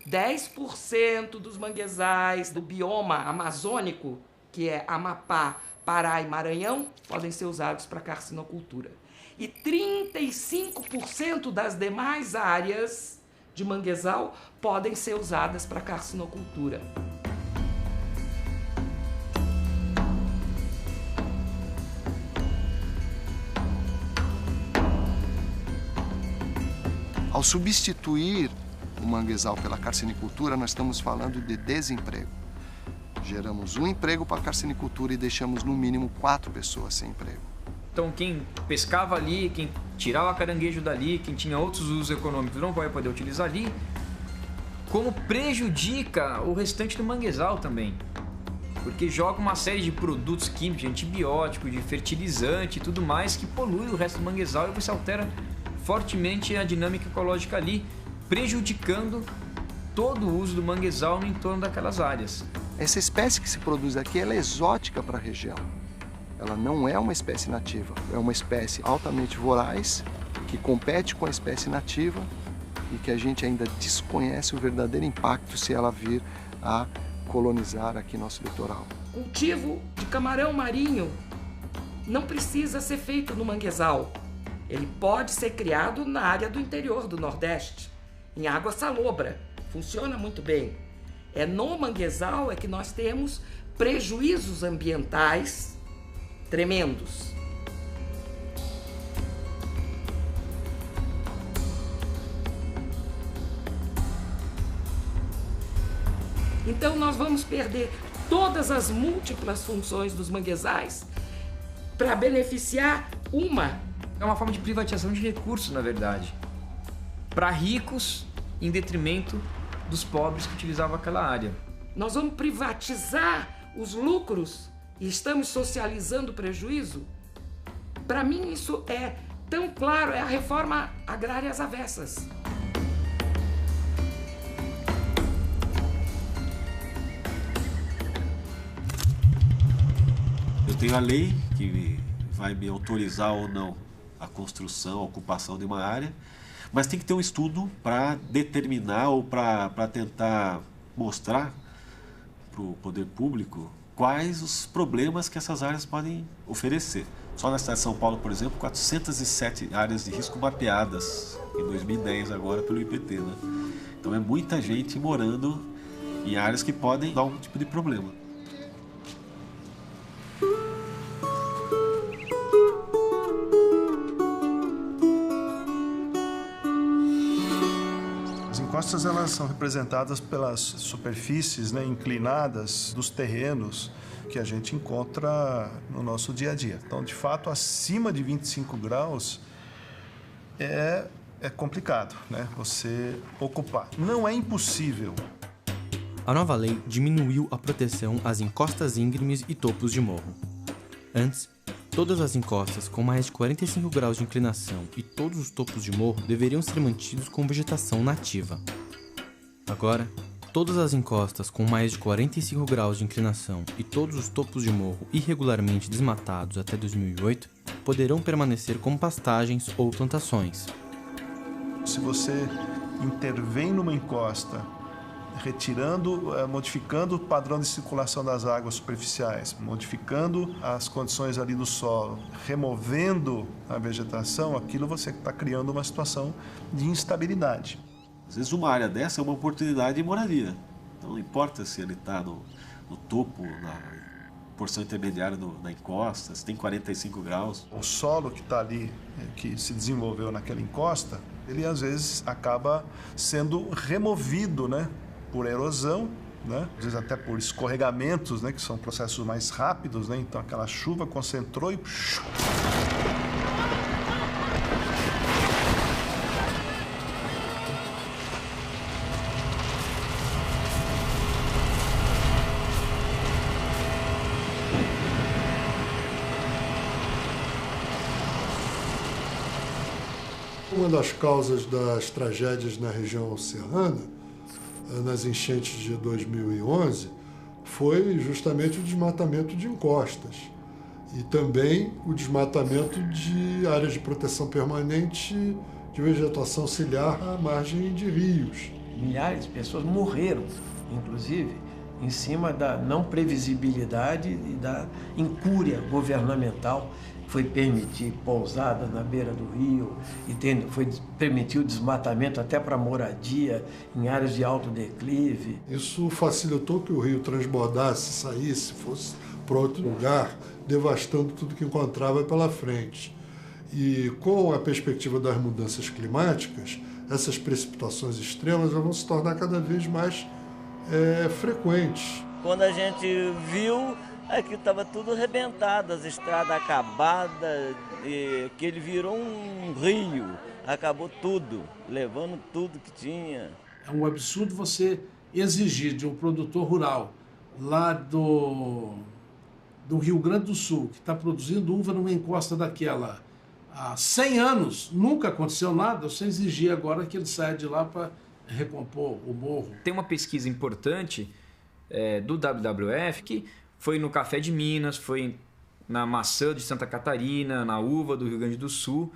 10% dos manguezais do bioma amazônico, que é Amapá, Pará e Maranhão, podem ser usados para carcinocultura. E 35% das demais áreas de manguezal podem ser usadas para carcinocultura. Ao substituir o manguezal pela carcinicultura, nós estamos falando de desemprego. Geramos um emprego para a carcinicultura e deixamos no mínimo 4 pessoas sem emprego. Então quem pescava ali, quem tirava caranguejo dali, quem tinha outros usos econômicos não vai poder utilizar ali. como prejudica o restante do manguezal também. Porque joga uma série de produtos químicos, de antibiótico, de fertilizante e tudo mais que polui o resto do manguezal e você altera fortemente a dinâmica ecológica ali, prejudicando todo o uso do manguezal no entorno daquelas áreas. Essa espécie que se produz aqui, ela é exótica para a região. Ela não é uma espécie nativa, é uma espécie altamente voraz, que compete com a espécie nativa e que a gente ainda desconhece o verdadeiro impacto se ela vir a colonizar aqui nosso litoral. Cultivo de camarão marinho não precisa ser feito no manguezal. Ele pode ser criado na área do interior do Nordeste, em água salobra. Funciona muito bem. É no manguezal é que nós temos prejuízos ambientais tremendos. Então nós vamos perder todas as múltiplas funções dos manguezais para beneficiar uma. É uma forma de privatização de recursos, na verdade, para ricos em detrimento dos pobres que utilizavam aquela área. Nós vamos privatizar os lucros e estamos socializando o prejuízo? Para mim isso é tão claro, é a reforma agrária às avessas. Eu tenho a lei que vai me autorizar ou não a construção, a ocupação de uma área, mas tem que ter um estudo para determinar ou para tentar mostrar para o poder público quais os problemas que essas áreas podem oferecer. Só na cidade de São Paulo, por exemplo, 407 áreas de risco mapeadas em 2010 agora pelo IPT, né? Então é muita gente morando em áreas que podem dar algum tipo de problema. As encostas elas são representadas pelas superfícies, né, inclinadas dos terrenos que a gente encontra no nosso dia a dia. Então, de fato, acima de 25 graus é complicado, né, você ocupar. Não é impossível. A nova lei diminuiu a proteção às encostas íngremes e topos de morro. Antes, todas as encostas com mais de 45 graus de inclinação e todos os topos de morro deveriam ser mantidos com vegetação nativa. Agora, todas as encostas com mais de 45 graus de inclinação e todos os topos de morro irregularmente desmatados até 2008 poderão permanecer como pastagens ou plantações. Se você intervém numa encosta, modificando o padrão de circulação das águas superficiais, modificando as condições ali do solo, removendo a vegetação, aquilo você está criando uma situação de instabilidade. Às vezes uma área dessa é uma oportunidade de moradia. Então não importa se ele está no topo, na porção intermediária da encosta, se tem 45 graus. O solo que está ali, que se desenvolveu naquela encosta, ele às vezes acaba sendo removido, né, por erosão, né, às vezes até por escorregamentos, né, que são processos mais rápidos, né, então aquela chuva concentrou e... Uma das causas das tragédias na região oceana, nas enchentes de 2011, foi justamente o desmatamento de encostas e também o desmatamento de áreas de proteção permanente de vegetação ciliar à margem de rios. Milhares de pessoas morreram, inclusive, em cima da não previsibilidade e da incúria governamental. Foi permitir pousada na beira do rio e foi permitir o desmatamento até para moradia em áreas de alto declive. Isso facilitou que o rio transbordasse, saísse, fosse para outro lugar, devastando tudo que encontrava pela frente. E com a perspectiva das mudanças climáticas, essas precipitações extremas vão se tornar cada vez mais frequentes. Quando a gente viu, aqui estava tudo arrebentado, as estradas acabadas, e que ele virou um rio, acabou tudo, levando tudo que tinha. É É um absurdo você exigir de um produtor rural lá do Rio Grande do Sul, que está produzindo uva numa encosta daquela há 100 anos, nunca aconteceu nada, você exigir agora que ele saia de lá para recompor o morro. Tem uma pesquisa importante do WWF que foi no café de Minas, foi na maçã de Santa Catarina, na uva do Rio Grande do Sul,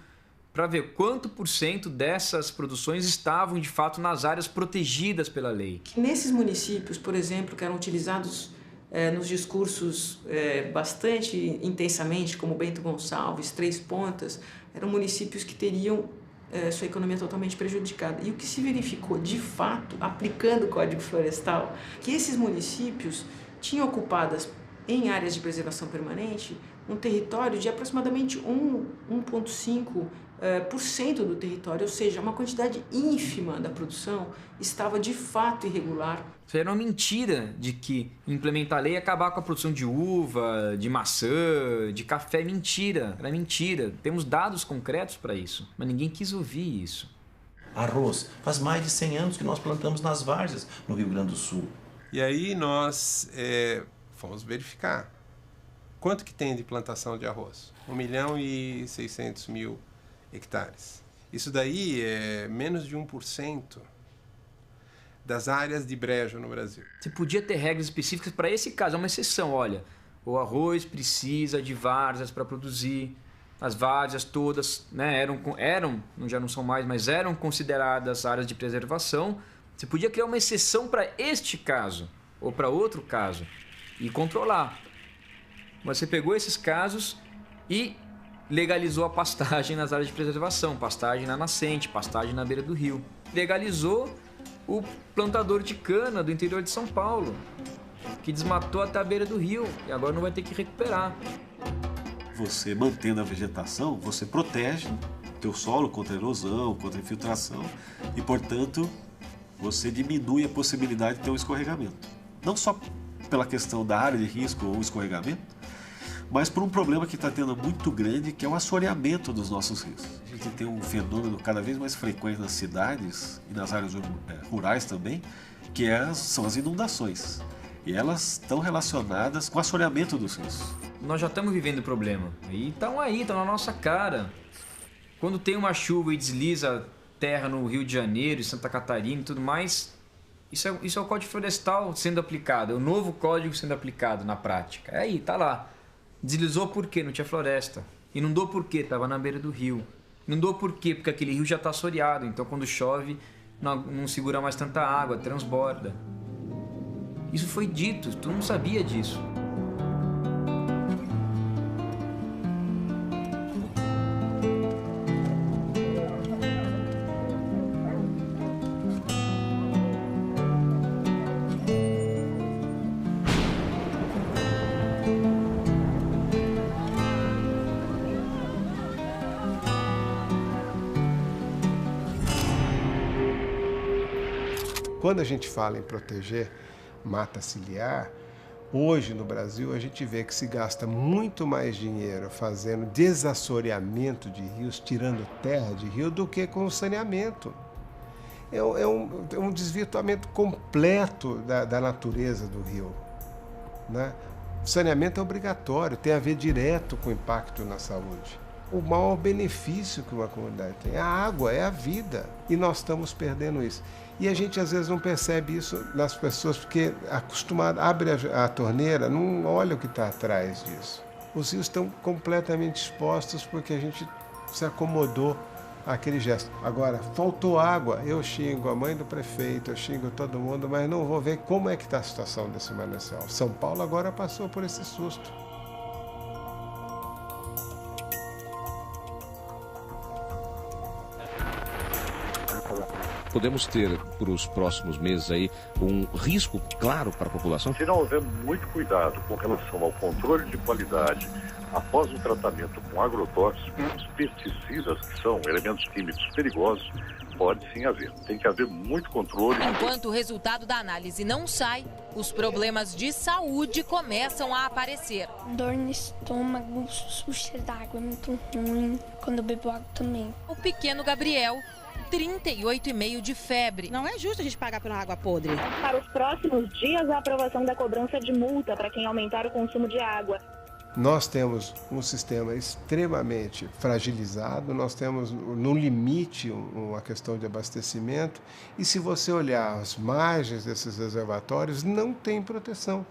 para ver quanto % dessas produções estavam de fato nas áreas protegidas pela lei. Nesses municípios, por exemplo, que eram utilizados nos discursos bastante intensamente, como Bento Gonçalves, Três Pontas, eram municípios que teriam sua economia totalmente prejudicada. E o que se verificou, de fato, aplicando o Código Florestal, que esses municípios tinham ocupadas em áreas de preservação permanente um território de aproximadamente 1,5% do território, ou seja, uma quantidade ínfima da produção estava de fato irregular. Isso era uma mentira de que implementar a lei ia acabar com a produção de uva, de maçã, de café. Mentira, era mentira. Temos dados concretos para isso, mas ninguém quis ouvir isso. Arroz. Faz mais de 100 anos que nós plantamos nas várzeas no Rio Grande do Sul. E aí nós fomos verificar quanto que tem de plantação de arroz. 1.600.000 hectares. Isso daí é menos de 1% das áreas de brejo no Brasil. Você podia ter regras específicas para esse caso, é uma exceção. Olha, o arroz precisa de várzeas para produzir. As várzeas todas, né, já não são mais, mas eram consideradas áreas de preservação. Você podia criar uma exceção para este caso ou para outro caso e controlar. Mas você pegou esses casos e legalizou a pastagem nas áreas de preservação, pastagem na nascente, pastagem na beira do rio. Legalizou o plantador de cana do interior de São Paulo, que desmatou até a beira do rio e agora não vai ter que recuperar. Você mantendo a vegetação, você protege o teu solo contra erosão, contra infiltração e, portanto, você diminui a possibilidade de ter um escorregamento. Não só pela questão da área de risco ou escorregamento, mas por um problema que está tendo muito grande, que é o assoreamento dos nossos rios. A gente tem um fenômeno cada vez mais frequente nas cidades e nas áreas rurais também, que são as inundações. E elas estão relacionadas com o assoreamento dos rios. Nós já estamos vivendo o problema. E estão na nossa cara. Quando tem uma chuva e desliza terra no Rio de Janeiro, Santa Catarina e tudo mais, isso é o Código Florestal sendo aplicado, é o novo código sendo aplicado na prática. É aí, tá lá. Deslizou por quê? Não tinha floresta. Inundou por quê? Estava na beira do rio. Inundou por quê? Porque aquele rio já está assoreado, então quando chove não segura mais tanta água, transborda. Isso foi dito, tu não sabia disso. Quando a gente fala em proteger mata ciliar, hoje no Brasil a gente vê que se gasta muito mais dinheiro fazendo desassoreamento de rios, tirando terra de rio, do que com o saneamento. É um desvirtuamento completo da natureza do rio, né? O saneamento é obrigatório, tem a ver direto com o impacto na saúde. O maior benefício que uma comunidade tem, a água é a vida, e nós estamos perdendo isso. E a gente às vezes não percebe isso nas pessoas, porque acostumado, abre a torneira, não olha o que está atrás disso. Os rios estão completamente expostos porque a gente se acomodou àquele gesto. Agora, faltou água, eu xingo a mãe do prefeito, eu xingo todo mundo, mas não vou ver como é que está a situação desse manancial. São Paulo agora passou por esse susto. Podemos ter, para os próximos meses, aí, um risco claro para a população? Se não houver muito cuidado com relação ao controle de qualidade após o tratamento com agrotóxicos, os pesticidas, que são elementos químicos perigosos, pode sim haver. Tem que haver muito controle. Enquanto o resultado da análise não sai, os problemas de saúde começam a aparecer. Dor no estômago, o cheiro da água é muito ruim, quando eu bebo água também. O pequeno Gabriel 38,5 de febre. Não é justo a gente pagar pela água podre. Para os próximos dias, a aprovação da cobrança de multa para quem aumentar o consumo de água. Nós temos um sistema extremamente fragilizado, nós temos no limite uma questão de abastecimento, e se você olhar as margens desses reservatórios, não tem proteção.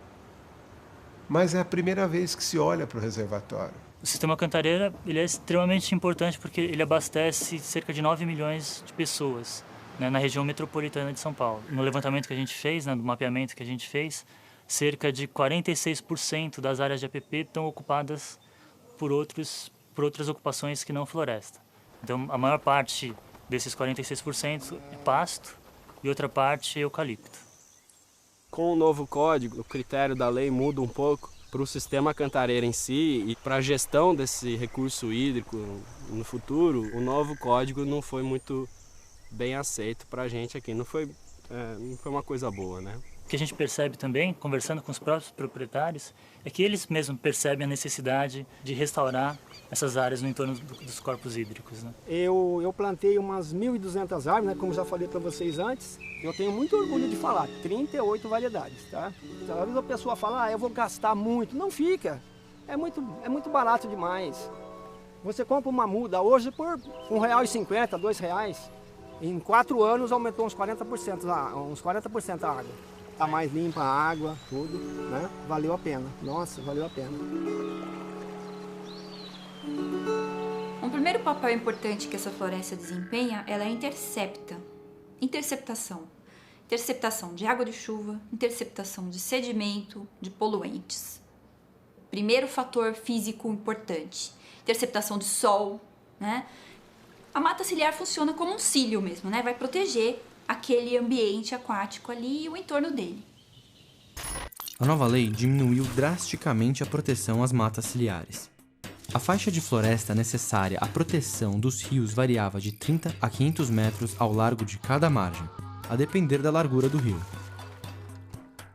Mas é a primeira vez que se olha para o reservatório. O sistema Cantareira ele é extremamente importante porque ele abastece cerca de 9 milhões de pessoas, né, na região metropolitana de São Paulo. No levantamento que a gente fez, né, no mapeamento que a gente fez, cerca de 46% das áreas de APP estão ocupadas por outras ocupações que não floresta. Então, a maior parte desses 46% é pasto e outra parte é eucalipto. Com o novo código, o critério da lei muda um pouco para o sistema Cantareira em si e para a gestão desse recurso hídrico no futuro. O novo código não foi muito bem aceito para a gente aqui, não foi uma coisa boa, né? O que a gente percebe também, conversando com os próprios proprietários, é que eles mesmos percebem a necessidade de restaurar essas áreas no entorno dos corpos hídricos, né? Eu plantei umas 1.200 árvores, né, como já falei para vocês antes. Eu tenho muito orgulho de falar, 38 variedades, tá? Às vezes a pessoa fala, eu vou gastar muito. Não fica, é muito barato demais. Você compra uma muda hoje por R$1,50, R$2. Em 4 anos aumentou uns 40% a água. Tá mais limpa a água, tudo, né? Valeu a pena. Nossa, valeu a pena. Um primeiro papel importante que essa floresta desempenha, ela é interceptação. Interceptação de água de chuva, interceptação de sedimento, de poluentes. Primeiro fator físico importante. Interceptação de sol, né? A mata ciliar funciona como um cílio mesmo, né? Vai proteger aquele ambiente aquático ali e o entorno dele. A nova lei diminuiu drasticamente a proteção às matas ciliares. A faixa de floresta necessária à proteção dos rios variava de 30 a 500 metros ao largo de cada margem, a depender da largura do rio.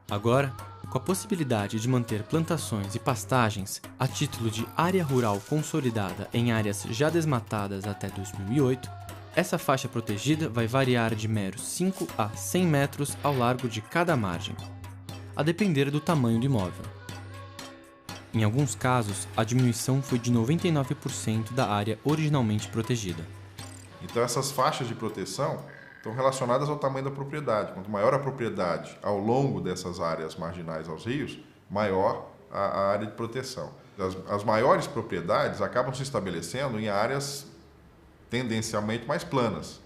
Agora, com a possibilidade de manter plantações e pastagens a título de área rural consolidada em áreas já desmatadas até 2008, essa faixa protegida vai variar de meros 5 a 100 metros ao largo de cada margem, a depender do tamanho do imóvel. Em alguns casos, a diminuição foi de 99% da área originalmente protegida. Então essas faixas de proteção estão relacionadas ao tamanho da propriedade. Quanto maior a propriedade ao longo dessas áreas marginais aos rios, maior a área de proteção. As maiores propriedades acabam se estabelecendo em áreas tendencialmente mais planas,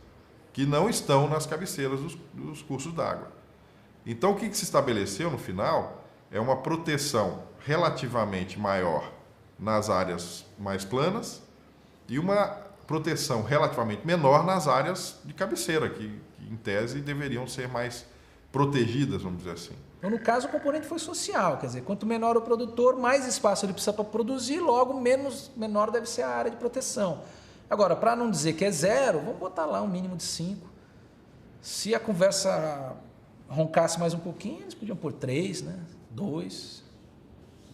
que não estão nas cabeceiras dos cursos d'água. Então o que se estabeleceu no final é uma proteção relativamente maior nas áreas mais planas e uma proteção relativamente menor nas áreas de cabeceira, que em tese deveriam ser mais protegidas, vamos dizer assim. Então, no caso, o componente foi social, quer dizer, quanto menor o produtor, mais espaço ele precisa para produzir, logo menor deve ser a área de proteção. Agora, para não dizer que é 0, vamos botar lá um mínimo de 5. Se a conversa roncasse mais um pouquinho, eles podiam pôr 3, né? 2,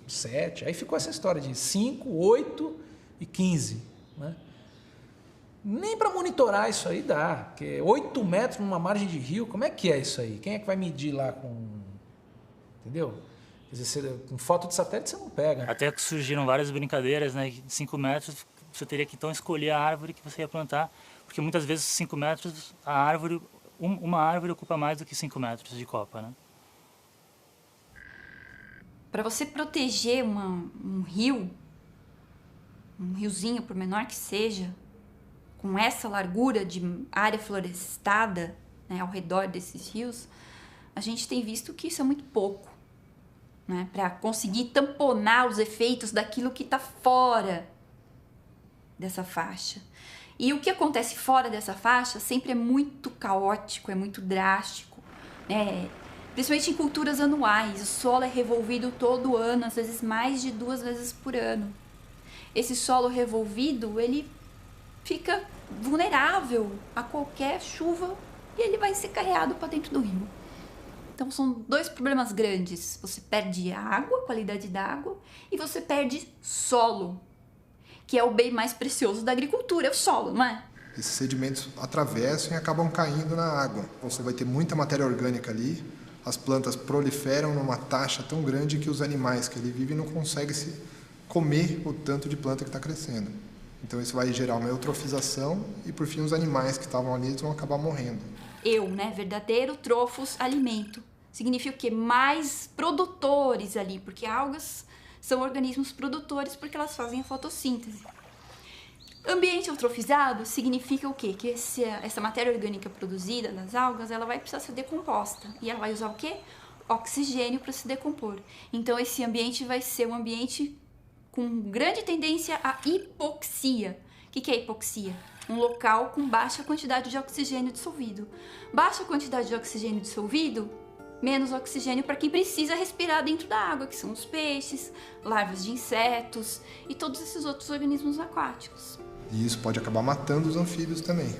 7. Aí ficou essa história de 5, 8 e 15. Né? Nem para monitorar isso aí dá. Porque 8 metros numa margem de rio, como é que é isso aí? Quem é que vai medir lá com... Entendeu? Quer dizer, com foto de satélite você não pega. Até que surgiram várias brincadeiras, né? De 5 metros... Você teria que então escolher a árvore que você ia plantar, porque muitas vezes 5 metros, uma árvore ocupa mais do que 5 metros de copa, né? Para você proteger um rio, um riozinho, por menor que seja, com essa largura de área florestada, né, ao redor desses rios, a gente tem visto que isso é muito pouco, né, para conseguir tamponar os efeitos daquilo que está fora dessa faixa. E o que acontece fora dessa faixa sempre é muito caótico, é muito drástico, né? Principalmente em culturas anuais. O solo é revolvido todo ano, às vezes mais de 2 vezes por ano. Esse solo revolvido, ele fica vulnerável a qualquer chuva e ele vai ser carreado para dentro do rio. Então são 2 problemas grandes. Você perde água, qualidade da água, e você perde solo, que é o bem mais precioso da agricultura, é o solo, não é? esses sedimentos atravessam e acabam caindo na água. Você vai ter muita matéria orgânica ali, as plantas proliferam numa taxa tão grande que os animais que ali vivem não conseguem se comer o tanto de planta que está crescendo. Então isso vai gerar uma eutrofização e, por fim, os animais que estavam ali vão acabar morrendo. Verdadeiro trofos alimento. Significa o quê? Mais produtores ali, porque algas são organismos produtores porque elas fazem a fotossíntese. Ambiente eutrofizado significa o quê? Que essa matéria orgânica produzida das algas, ela vai precisar ser decomposta. E ela vai usar o quê? Oxigênio para se decompor. Então esse ambiente vai ser um ambiente com grande tendência à hipoxia. O que é hipoxia? Um local com baixa quantidade de oxigênio dissolvido. Baixa quantidade de oxigênio dissolvido, menos oxigênio para quem precisa respirar dentro da água, que são os peixes, larvas de insetos e todos esses outros organismos aquáticos. E isso pode acabar matando os anfíbios também,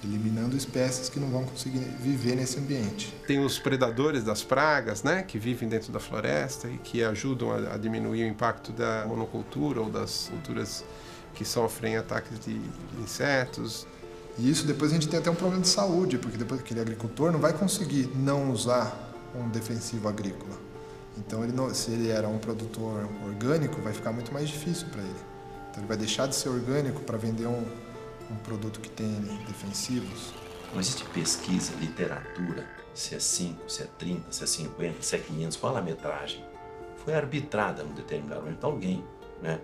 eliminando espécies que não vão conseguir viver nesse ambiente. Tem os predadores das pragas, né, que vivem dentro da floresta e que ajudam a diminuir o impacto da monocultura ou das culturas que sofrem ataques de insetos. E isso depois a gente tem até um problema de saúde, porque depois aquele agricultor não vai conseguir não usar um defensivo agrícola. Então, se ele era um produtor orgânico, vai ficar muito mais difícil para ele. Então, ele vai deixar de ser orgânico para vender um produto que tem defensivos. Não existe pesquisa, literatura, se é 5, se é 30, se é 50, se é 500, qual a metragem? Foi arbitrada num determinado momento. Alguém, né,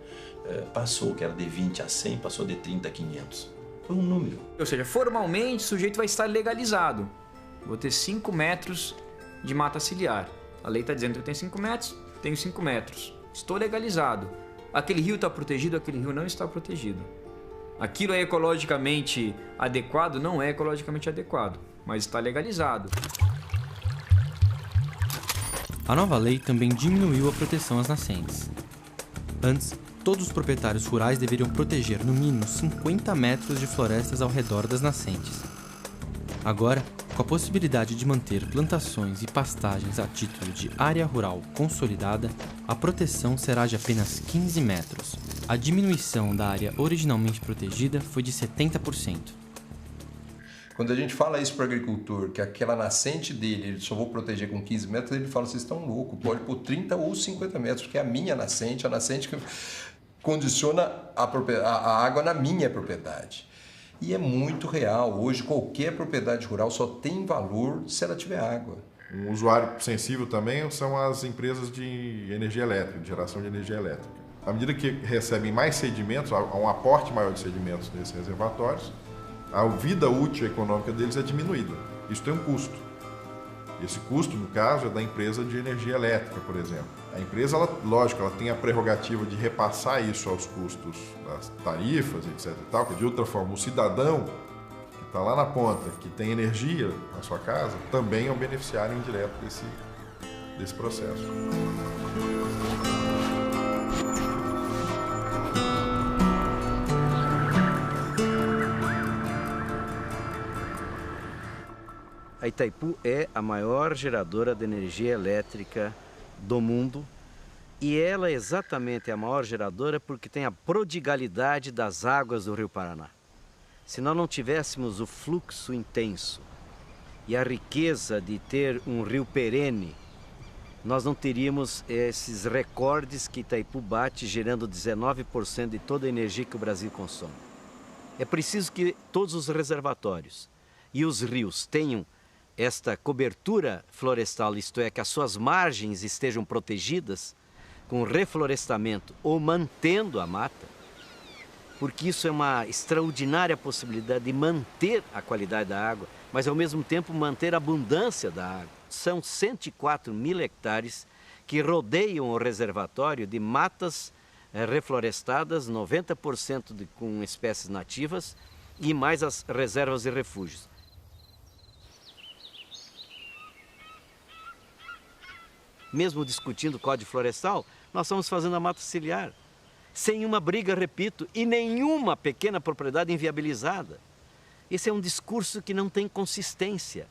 passou, que era de 20 a 100, passou de 30 a 500. Foi um número. Ou seja, formalmente o sujeito vai estar legalizado. Vou ter 5 metros de mata ciliar. A lei está dizendo que eu tenho 5 metros, tenho 5 metros. Estou legalizado. Aquele rio está protegido, aquele rio não está protegido. Aquilo é ecologicamente adequado? Não é ecologicamente adequado, mas está legalizado. A nova lei também diminuiu a proteção às nascentes. Antes, todos os proprietários rurais deveriam proteger no mínimo 50 metros de florestas ao redor das nascentes. Agora, com a possibilidade de manter plantações e pastagens a título de área rural consolidada, a proteção será de apenas 15 metros. A diminuição da área originalmente protegida foi de 70%. Quando a gente fala isso para o agricultor, que aquela nascente dele, ele só vou proteger com 15 metros, ele fala, vocês estão loucos, pode pôr 30 ou 50 metros, porque é a minha nascente, a nascente que condiciona a água na minha propriedade. E é muito real. Hoje, qualquer propriedade rural só tem valor se ela tiver água. Um usuário sensível também são as empresas de energia elétrica, de geração de energia elétrica. À medida que recebem mais sedimentos, há um aporte maior de sedimentos nesses reservatórios, a vida útil econômica deles é diminuída. Isso tem um custo. Esse custo, no caso, é da empresa de energia elétrica, por exemplo. A empresa, lógico, ela tem a prerrogativa de repassar isso aos custos das tarifas, etc. e tal, que de outra forma, o cidadão que está lá na ponta, que tem energia na sua casa, também é um beneficiário indireto desse processo. A Itaipu é a maior geradora de energia elétrica do mundo e ela é exatamente a maior geradora porque tem a prodigalidade das águas do Rio Paraná. Se nós não tivéssemos o fluxo intenso e a riqueza de ter um rio perene, nós não teríamos esses recordes que Itaipu bate, gerando 19% de toda a energia que o Brasil consome. É preciso que todos os reservatórios e os rios tenham esta cobertura florestal, isto é, que as suas margens estejam protegidas com reflorestamento ou mantendo a mata, porque isso é uma extraordinária possibilidade de manter a qualidade da água, mas ao mesmo tempo manter a abundância da água. São 104 mil hectares que rodeiam o reservatório de matas reflorestadas, 90% com espécies nativas e mais as reservas e refúgios. Mesmo discutindo o Código Florestal, nós estamos fazendo a mata ciliar, sem uma briga, repito, e nenhuma pequena propriedade inviabilizada. Esse é um discurso que não tem consistência.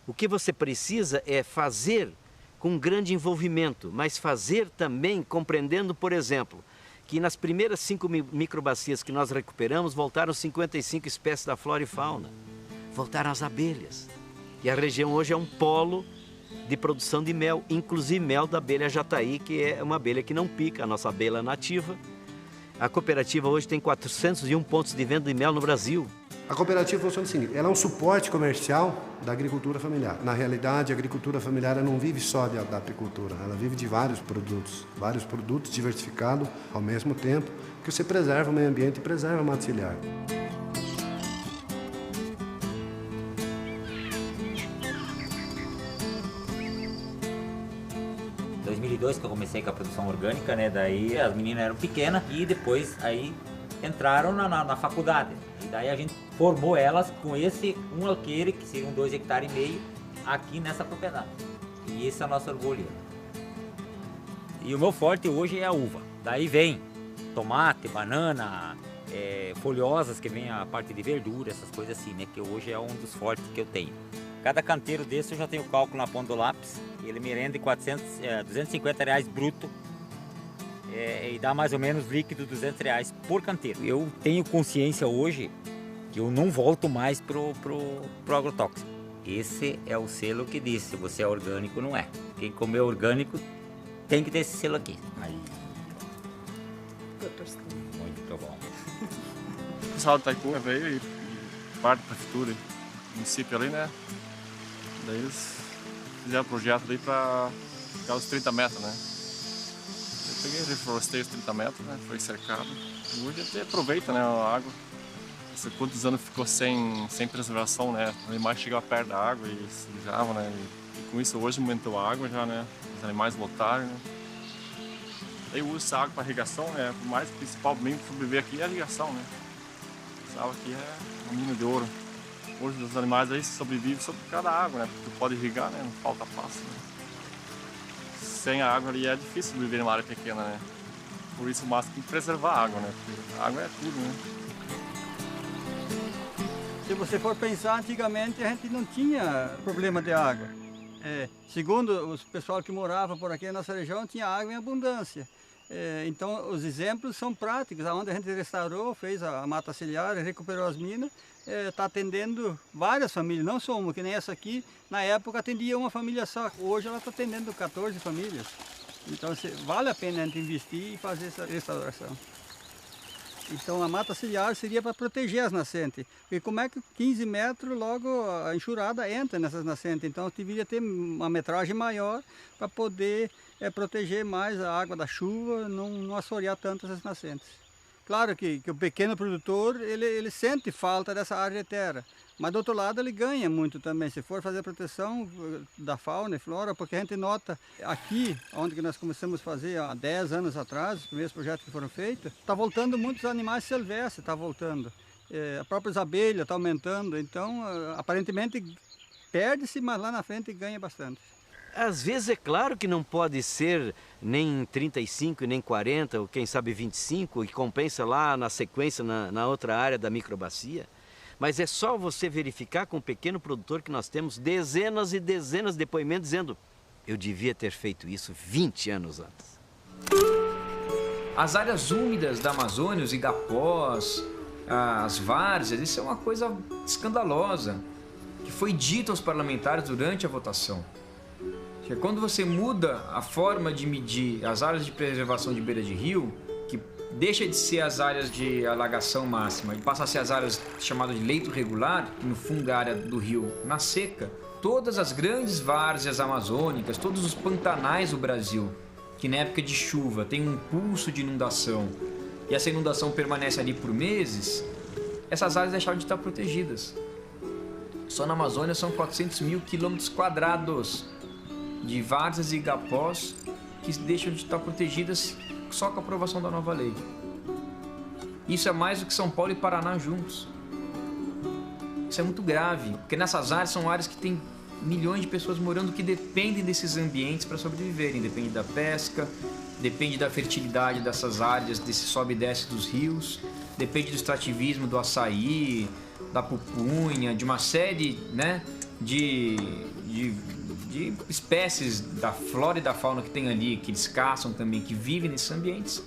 O que você precisa é fazer com grande envolvimento, mas fazer também compreendendo, por exemplo, que nas primeiras 5 microbacias que nós recuperamos, voltaram 55 espécies da flora e fauna. Voltaram as abelhas. E a região hoje é um polo de produção de mel, inclusive mel da abelha jataí, que é uma abelha que não pica, a nossa abelha nativa. A cooperativa hoje tem 401 pontos de venda de mel no Brasil. A cooperativa funciona o seguinte, ela é um suporte comercial da agricultura familiar. Na realidade, a agricultura familiar não vive só da apicultura, ela vive de vários produtos diversificados ao mesmo tempo, que você preserva o meio ambiente e preserva a mata ciliar. Em 2002 que eu comecei com a produção orgânica, né? Daí as meninas eram pequenas e depois aí entraram na faculdade. E daí a gente formou elas com esse um alqueire, que seriam 2,5 hectares, aqui nessa propriedade. E esse é o nosso orgulho. E o meu forte hoje é a uva. Daí vem tomate, banana, folhosas, que vem a parte de verdura, essas coisas assim, né? Que hoje é um dos fortes que eu tenho. Cada canteiro desse eu já tenho cálculo na ponta do lápis. Ele me rende R$250 bruto. E dá mais ou menos líquido R$200 por canteiro. Eu tenho consciência hoje que eu não volto mais pro agrotóxico. Esse é o selo que diz se você é orgânico ou não é. Quem comer orgânico tem que ter esse selo aqui. Aí. Muito bom. O pessoal do Itaipu veio e parte da prefeitura, município ali, né? Daí eles fizeram um projeto ali para ficar os 30 metros, né? Eu peguei, reflorestei os 30 metros, né? Foi cercado. E hoje a gente aproveita, né, a água. Há quantos anos ficou sem preservação, né? Os animais chegavam perto da água e se sujavam, né? E com isso hoje aumentou a água já, né? Os animais voltaram, né? Daí eu uso essa água para irrigação, né? O mais principal bem para sobreviver aqui é a irrigação, né? Essa água aqui é uma mina de ouro. Hoje os animais aí sobrevivem só por causa da água, né? Porque tu pode irrigar, né? Não falta passo, né? Sem a água ali é difícil viver numa área pequena, né? Por isso o máximo tem que preservar a água, né? Porque a água é tudo, né? Se você for pensar, antigamente a gente não tinha problema de água. Segundo os pessoal que morava por aqui na nossa região, tinha água em abundância. Então os exemplos são práticos, onde a gente restaurou, fez a mata ciliar, recuperou as minas, está atendendo várias famílias, não só uma, que nem essa aqui, na época atendia uma família só, hoje ela está atendendo 14 famílias. Então vale a pena a gente investir e fazer essa restauração. Então a mata ciliar seria para proteger as nascentes, porque como é que 15 metros logo a enxurrada entra nessas nascentes, então deveria ter uma metragem maior para poder proteger mais a água da chuva, não assorear tanto essas nascentes. Claro que o pequeno produtor ele sente falta dessa área de terra, mas do outro lado ele ganha muito também, se for fazer a proteção da fauna e flora, porque a gente nota aqui, onde nós começamos a fazer há 10 anos atrás, os primeiros projetos que foram feitos, está voltando muitos animais silvestres, está voltando. A própria abelha está aumentando, então aparentemente perde-se, mas lá na frente ganha bastante. Às vezes é claro que não pode ser nem 35 e nem 40, ou quem sabe 25, e compensa lá na sequência, na outra área da microbacia. Mas é só você verificar com o pequeno produtor que nós temos dezenas e dezenas de depoimentos dizendo: eu devia ter feito isso 20 anos antes. As áreas úmidas da Amazônia, os igapós, as várzeas, isso é uma coisa escandalosa, que foi dito aos parlamentares durante a votação. Que quando você muda a forma de medir as áreas de preservação de beira de rio, que deixa de ser as áreas de alagação máxima e passa a ser as áreas chamadas de leito regular, que no fundo é a área do rio na seca, todas as grandes várzeas amazônicas, todos os pantanais do Brasil, que na época de chuva tem um pulso de inundação e essa inundação permanece ali por meses, essas áreas deixaram de estar protegidas. Só na Amazônia são 400 mil quilômetros quadrados de várzeas e igapós que deixam de estar protegidas só com a aprovação da nova lei. Isso é mais do que São Paulo e Paraná juntos. Isso é muito grave, porque nessas áreas são áreas que tem milhões de pessoas morando que dependem desses ambientes para sobreviverem. Depende da pesca, depende da fertilidade dessas áreas, desse sobe e desce dos rios, depende do extrativismo do açaí, da pupunha, de uma série, né, de espécies da flora e da fauna que tem ali, que eles caçam também, que vivem nesses ambientes.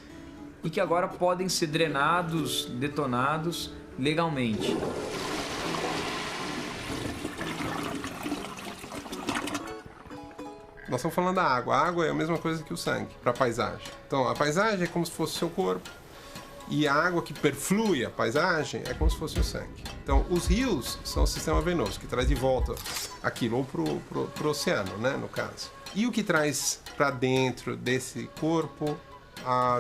e que agora podem ser drenados, detonados legalmente. Nós estamos falando da água. A água é a mesma coisa que o sangue para a paisagem. Então, a paisagem é como se fosse o seu corpo e a água que perflui a paisagem é como se fosse o sangue. Então, os rios são o sistema venoso que traz de volta aquilo, ou pro oceano, né, no caso. E o que traz para dentro desse corpo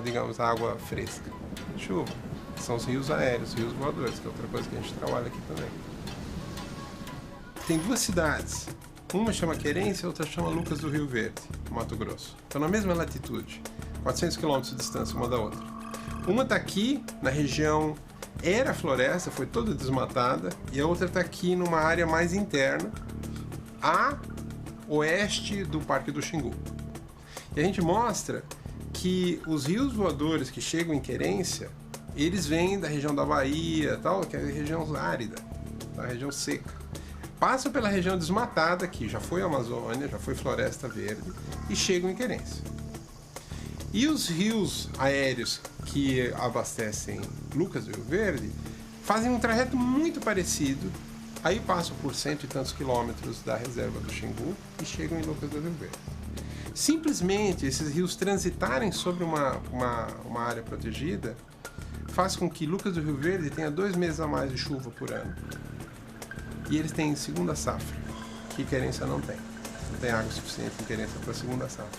digamos, a água fresca, chuva, são os rios aéreos, rios voadores, que é outra coisa que a gente trabalha aqui também. Tem duas cidades. Uma chama Querência, a outra chama Lucas do Rio Verde, no Mato Grosso. Estão na mesma latitude, 400 quilômetros de distância uma da outra. Uma está aqui, na região, era floresta, foi toda desmatada, e a outra está aqui numa área mais interna, a oeste do Parque do Xingu. E a gente mostra que os rios voadores que chegam em Querência, eles vêm da região da Bahia, tal, que é a região árida, a região seca. Passam pela região desmatada, que já foi Amazônia, já foi Floresta Verde, e chegam em Querência. E os rios aéreos que abastecem Lucas do Rio Verde fazem um trajeto muito parecido, aí passam por 100 e tantos quilômetros da reserva do Xingu e chegam em Lucas do Rio Verde. Simplesmente esses rios transitarem sobre uma área protegida faz com que Lucas do Rio Verde tenha 2 meses a mais de chuva por ano. E eles têm segunda safra, que Querência não tem. Não tem água suficiente em Querência para a segunda safra.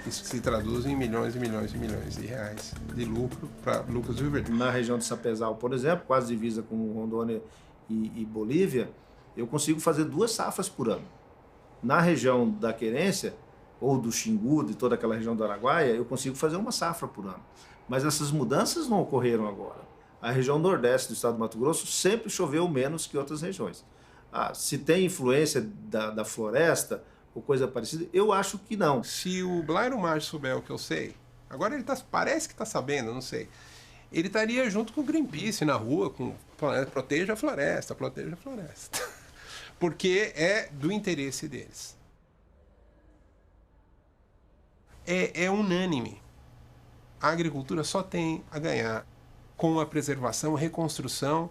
Isso se traduz em milhões e milhões e milhões de reais de lucro para Lucas do Rio Verde. Na região de Sapezal, por exemplo, quase divisa com Rondônia e Bolívia, eu consigo fazer 2 safras por ano. Na região da Querência, ou do Xingu, de toda aquela região do Araguaia, eu consigo fazer 1 safra por ano. Mas essas mudanças não ocorreram agora. A região nordeste do estado do Mato Grosso sempre choveu menos que outras regiões. Se tem influência da floresta ou coisa parecida, eu acho que não. Se o Blairo Maggi souber o que eu sei, agora ele parece que está sabendo, não sei. Ele estaria junto com o Greenpeace na rua, com proteja a floresta, proteja a floresta. Porque é do interesse deles. É unânime. A agricultura só tem a ganhar com a preservação e reconstrução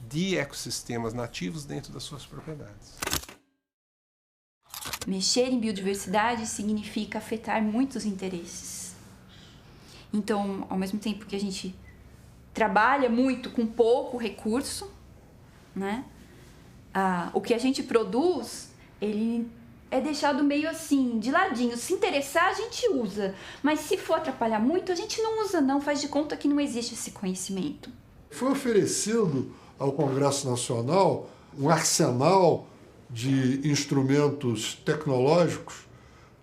de ecossistemas nativos dentro das suas propriedades. Mexer em biodiversidade significa afetar muitos interesses. Então, ao mesmo tempo que a gente trabalha muito com pouco recurso, né? O que a gente produz, ele é deixado meio assim, de ladinho. Se interessar, a gente usa. Mas se for atrapalhar muito, a gente não usa não. Faz de conta que não existe esse conhecimento. Foi oferecido ao Congresso Nacional um arsenal de instrumentos tecnológicos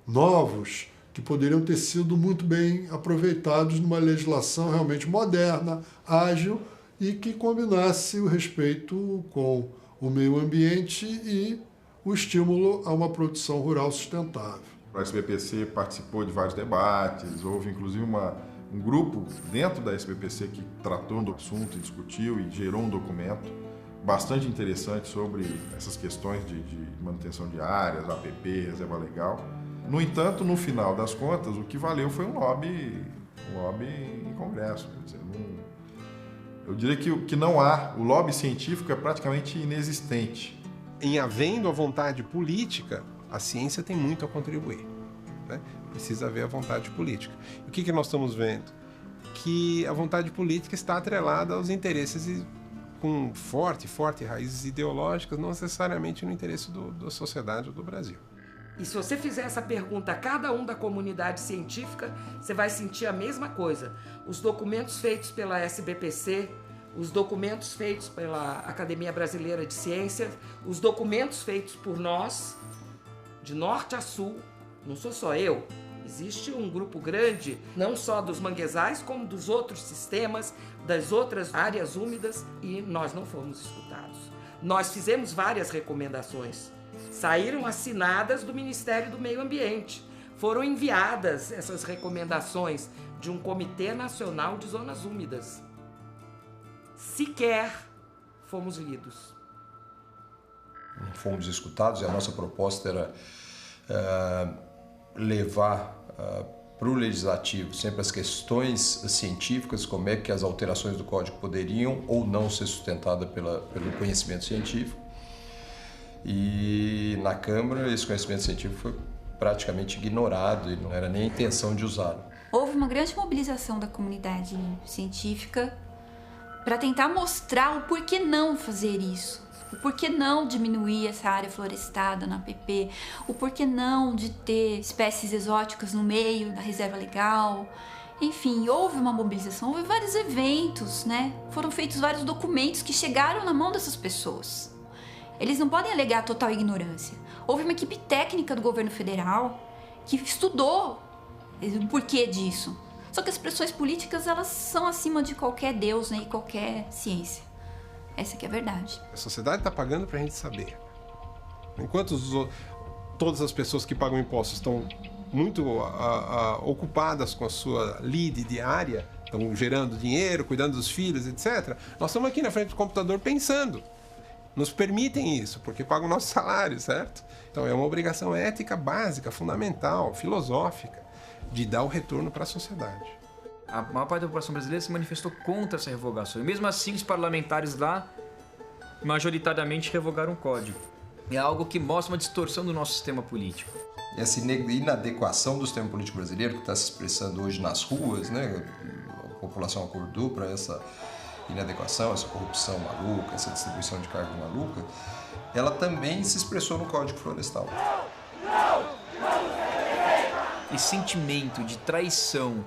novos que poderiam ter sido muito bem aproveitados numa legislação realmente moderna, ágil e que combinasse o respeito com o meio ambiente e o estímulo a uma produção rural sustentável. O SBPC participou de vários debates, houve inclusive um grupo dentro da SBPC que tratou do assunto, discutiu e gerou um documento bastante interessante sobre essas questões de manutenção de áreas, APP, reserva legal. No entanto, no final das contas, o que valeu foi um lobby em Congresso. Quer dizer, eu diria que não há, o lobby científico é praticamente inexistente. Em havendo a vontade política, a ciência tem muito a contribuir, né? Precisa haver a vontade política. E o que nós estamos vendo? Que a vontade política está atrelada aos interesses com forte raízes ideológicas, não necessariamente no interesse da sociedade ou do Brasil. E se você fizer essa pergunta a cada um da comunidade científica, você vai sentir a mesma coisa. Os documentos feitos pela SBPC, os documentos feitos pela Academia Brasileira de Ciências, os documentos feitos por nós, de norte a sul, não sou só eu, existe um grupo grande, não só dos manguezais, como dos outros sistemas, das outras áreas úmidas, e nós não fomos escutados. Nós fizemos várias recomendações, saíram assinadas do Ministério do Meio Ambiente, foram enviadas essas recomendações de um Comitê Nacional de Zonas Úmidas. Sequer fomos lidos. Não fomos escutados e a nossa proposta era levar para o legislativo sempre as questões científicas, como é que as alterações do código poderiam ou não ser sustentadas pelo conhecimento científico. E na Câmara esse conhecimento científico foi praticamente ignorado e não era nem a intenção de usá-lo. Houve uma grande mobilização da comunidade científica para tentar mostrar o porquê não fazer isso. O porquê não diminuir essa área florestada na APP, o porquê não de ter espécies exóticas no meio da reserva legal. Enfim, houve uma mobilização, houve vários eventos, né? Foram feitos vários documentos que chegaram na mão dessas pessoas. Eles não podem alegar total ignorância. Houve uma equipe técnica do governo federal que estudou o porquê disso. Só que as pressões políticas, elas são acima de qualquer Deus, né, e qualquer ciência. Essa que é a verdade. A sociedade está pagando para a gente saber. Enquanto todas as pessoas que pagam impostos estão muito ocupadas com a sua lide diária, estão gerando dinheiro, cuidando dos filhos, etc., nós estamos aqui na frente do computador pensando. Nos permitem isso, porque pagam o nosso salário, certo? Então é uma obrigação ética básica, fundamental, filosófica, de dar o retorno para a sociedade. A maior parte da população brasileira se manifestou contra essa revogação. E mesmo assim, os parlamentares lá, majoritariamente, revogaram o código. É algo que mostra uma distorção do nosso sistema político. Essa inadequação do sistema político brasileiro, que está se expressando hoje nas ruas, né? A população acordou para essa inadequação, essa corrupção maluca, essa distribuição de cargo maluca, ela também se expressou no Código Florestal. Esse sentimento de traição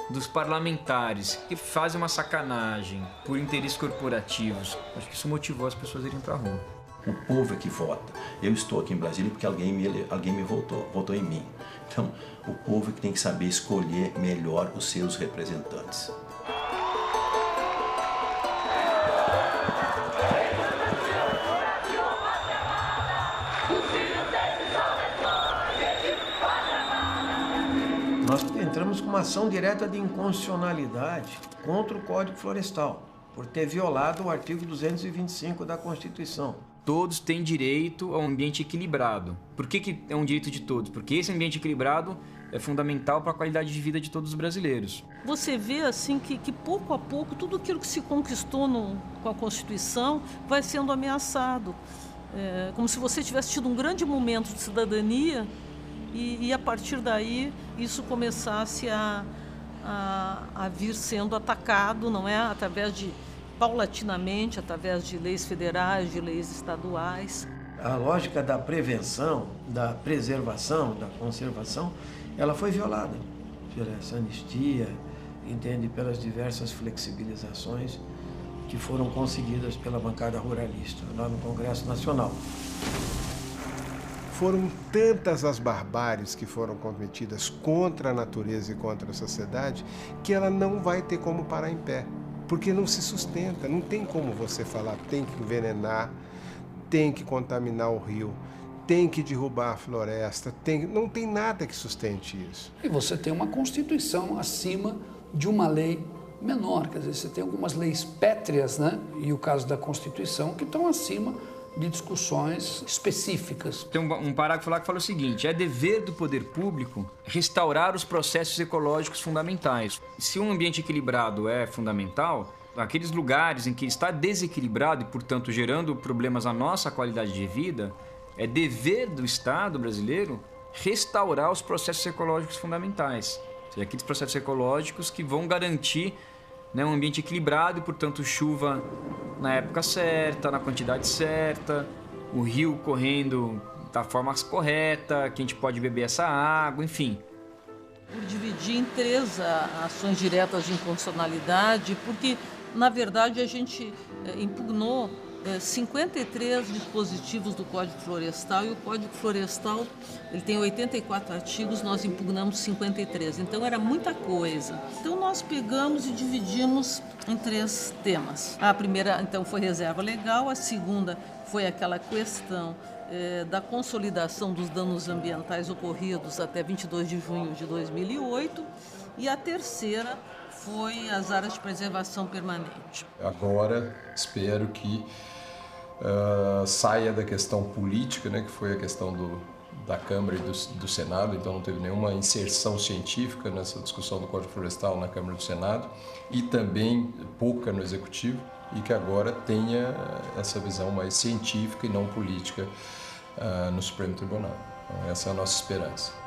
dos parlamentares que fazem uma sacanagem por interesses corporativos, acho que isso motivou as pessoas a irem para a rua. O povo é que vota. Eu estou aqui em Brasília porque alguém me votou em mim. Então, o povo é que tem que saber escolher melhor os seus representantes. Nós entramos com uma ação direta de inconstitucionalidade contra o Código Florestal, por ter violado o artigo 225 da Constituição. Todos têm direito a um ambiente equilibrado. Por que é um direito de todos? Porque esse ambiente equilibrado é fundamental para a qualidade de vida de todos os brasileiros. Você vê assim que pouco a pouco tudo aquilo que se conquistou com a Constituição vai sendo ameaçado. Como se você tivesse tido um grande momento de cidadania e a partir daí isso começasse a vir sendo atacado, não é? Paulatinamente, através de leis federais, de leis estaduais. A lógica da prevenção, da preservação, da conservação, ela foi violada pela essa anistia, entende, pelas diversas flexibilizações que foram conseguidas pela bancada ruralista lá no Congresso Nacional. Foram tantas as barbáries que foram cometidas contra a natureza e contra a sociedade que ela não vai ter como parar em pé, porque não se sustenta, não tem como você falar tem que envenenar, tem que contaminar o rio, tem que derrubar a floresta, não tem nada que sustente isso. E você tem uma Constituição acima de uma lei menor, quer dizer, você tem algumas leis pétreas, né? E o caso da Constituição, que estão acima de discussões específicas. Tem um parágrafo lá que fala o seguinte: é dever do poder público restaurar os processos ecológicos fundamentais. Se um ambiente equilibrado é fundamental, aqueles lugares em que está desequilibrado e, portanto, gerando problemas à nossa qualidade de vida, é dever do Estado brasileiro restaurar os processos ecológicos fundamentais. Ou seja, aqueles processos ecológicos que vão garantir, né, um ambiente equilibrado e, portanto, chuva na época certa, na quantidade certa, o rio correndo da forma correta, que a gente pode beber essa água, enfim. Por dividir em 3 ações diretas de inconstitucionalidade, porque, na verdade, a gente impugnou 53 dispositivos do Código Florestal, e o Código Florestal ele tem 84 artigos, nós impugnamos 53, então era muita coisa. Então nós pegamos e dividimos em 3 temas. A primeira, então, foi reserva legal, a segunda foi aquela questão da consolidação dos danos ambientais ocorridos até 22 de junho de 2008, e a terceira foi as áreas de preservação permanente. Agora, espero que saia da questão política, né, que foi a questão da Câmara e do Senado, então não teve nenhuma inserção científica nessa discussão do Código Florestal na Câmara e do Senado, e também pouca no Executivo, e que agora tenha essa visão mais científica e não política no Supremo Tribunal. Então, essa é a nossa esperança.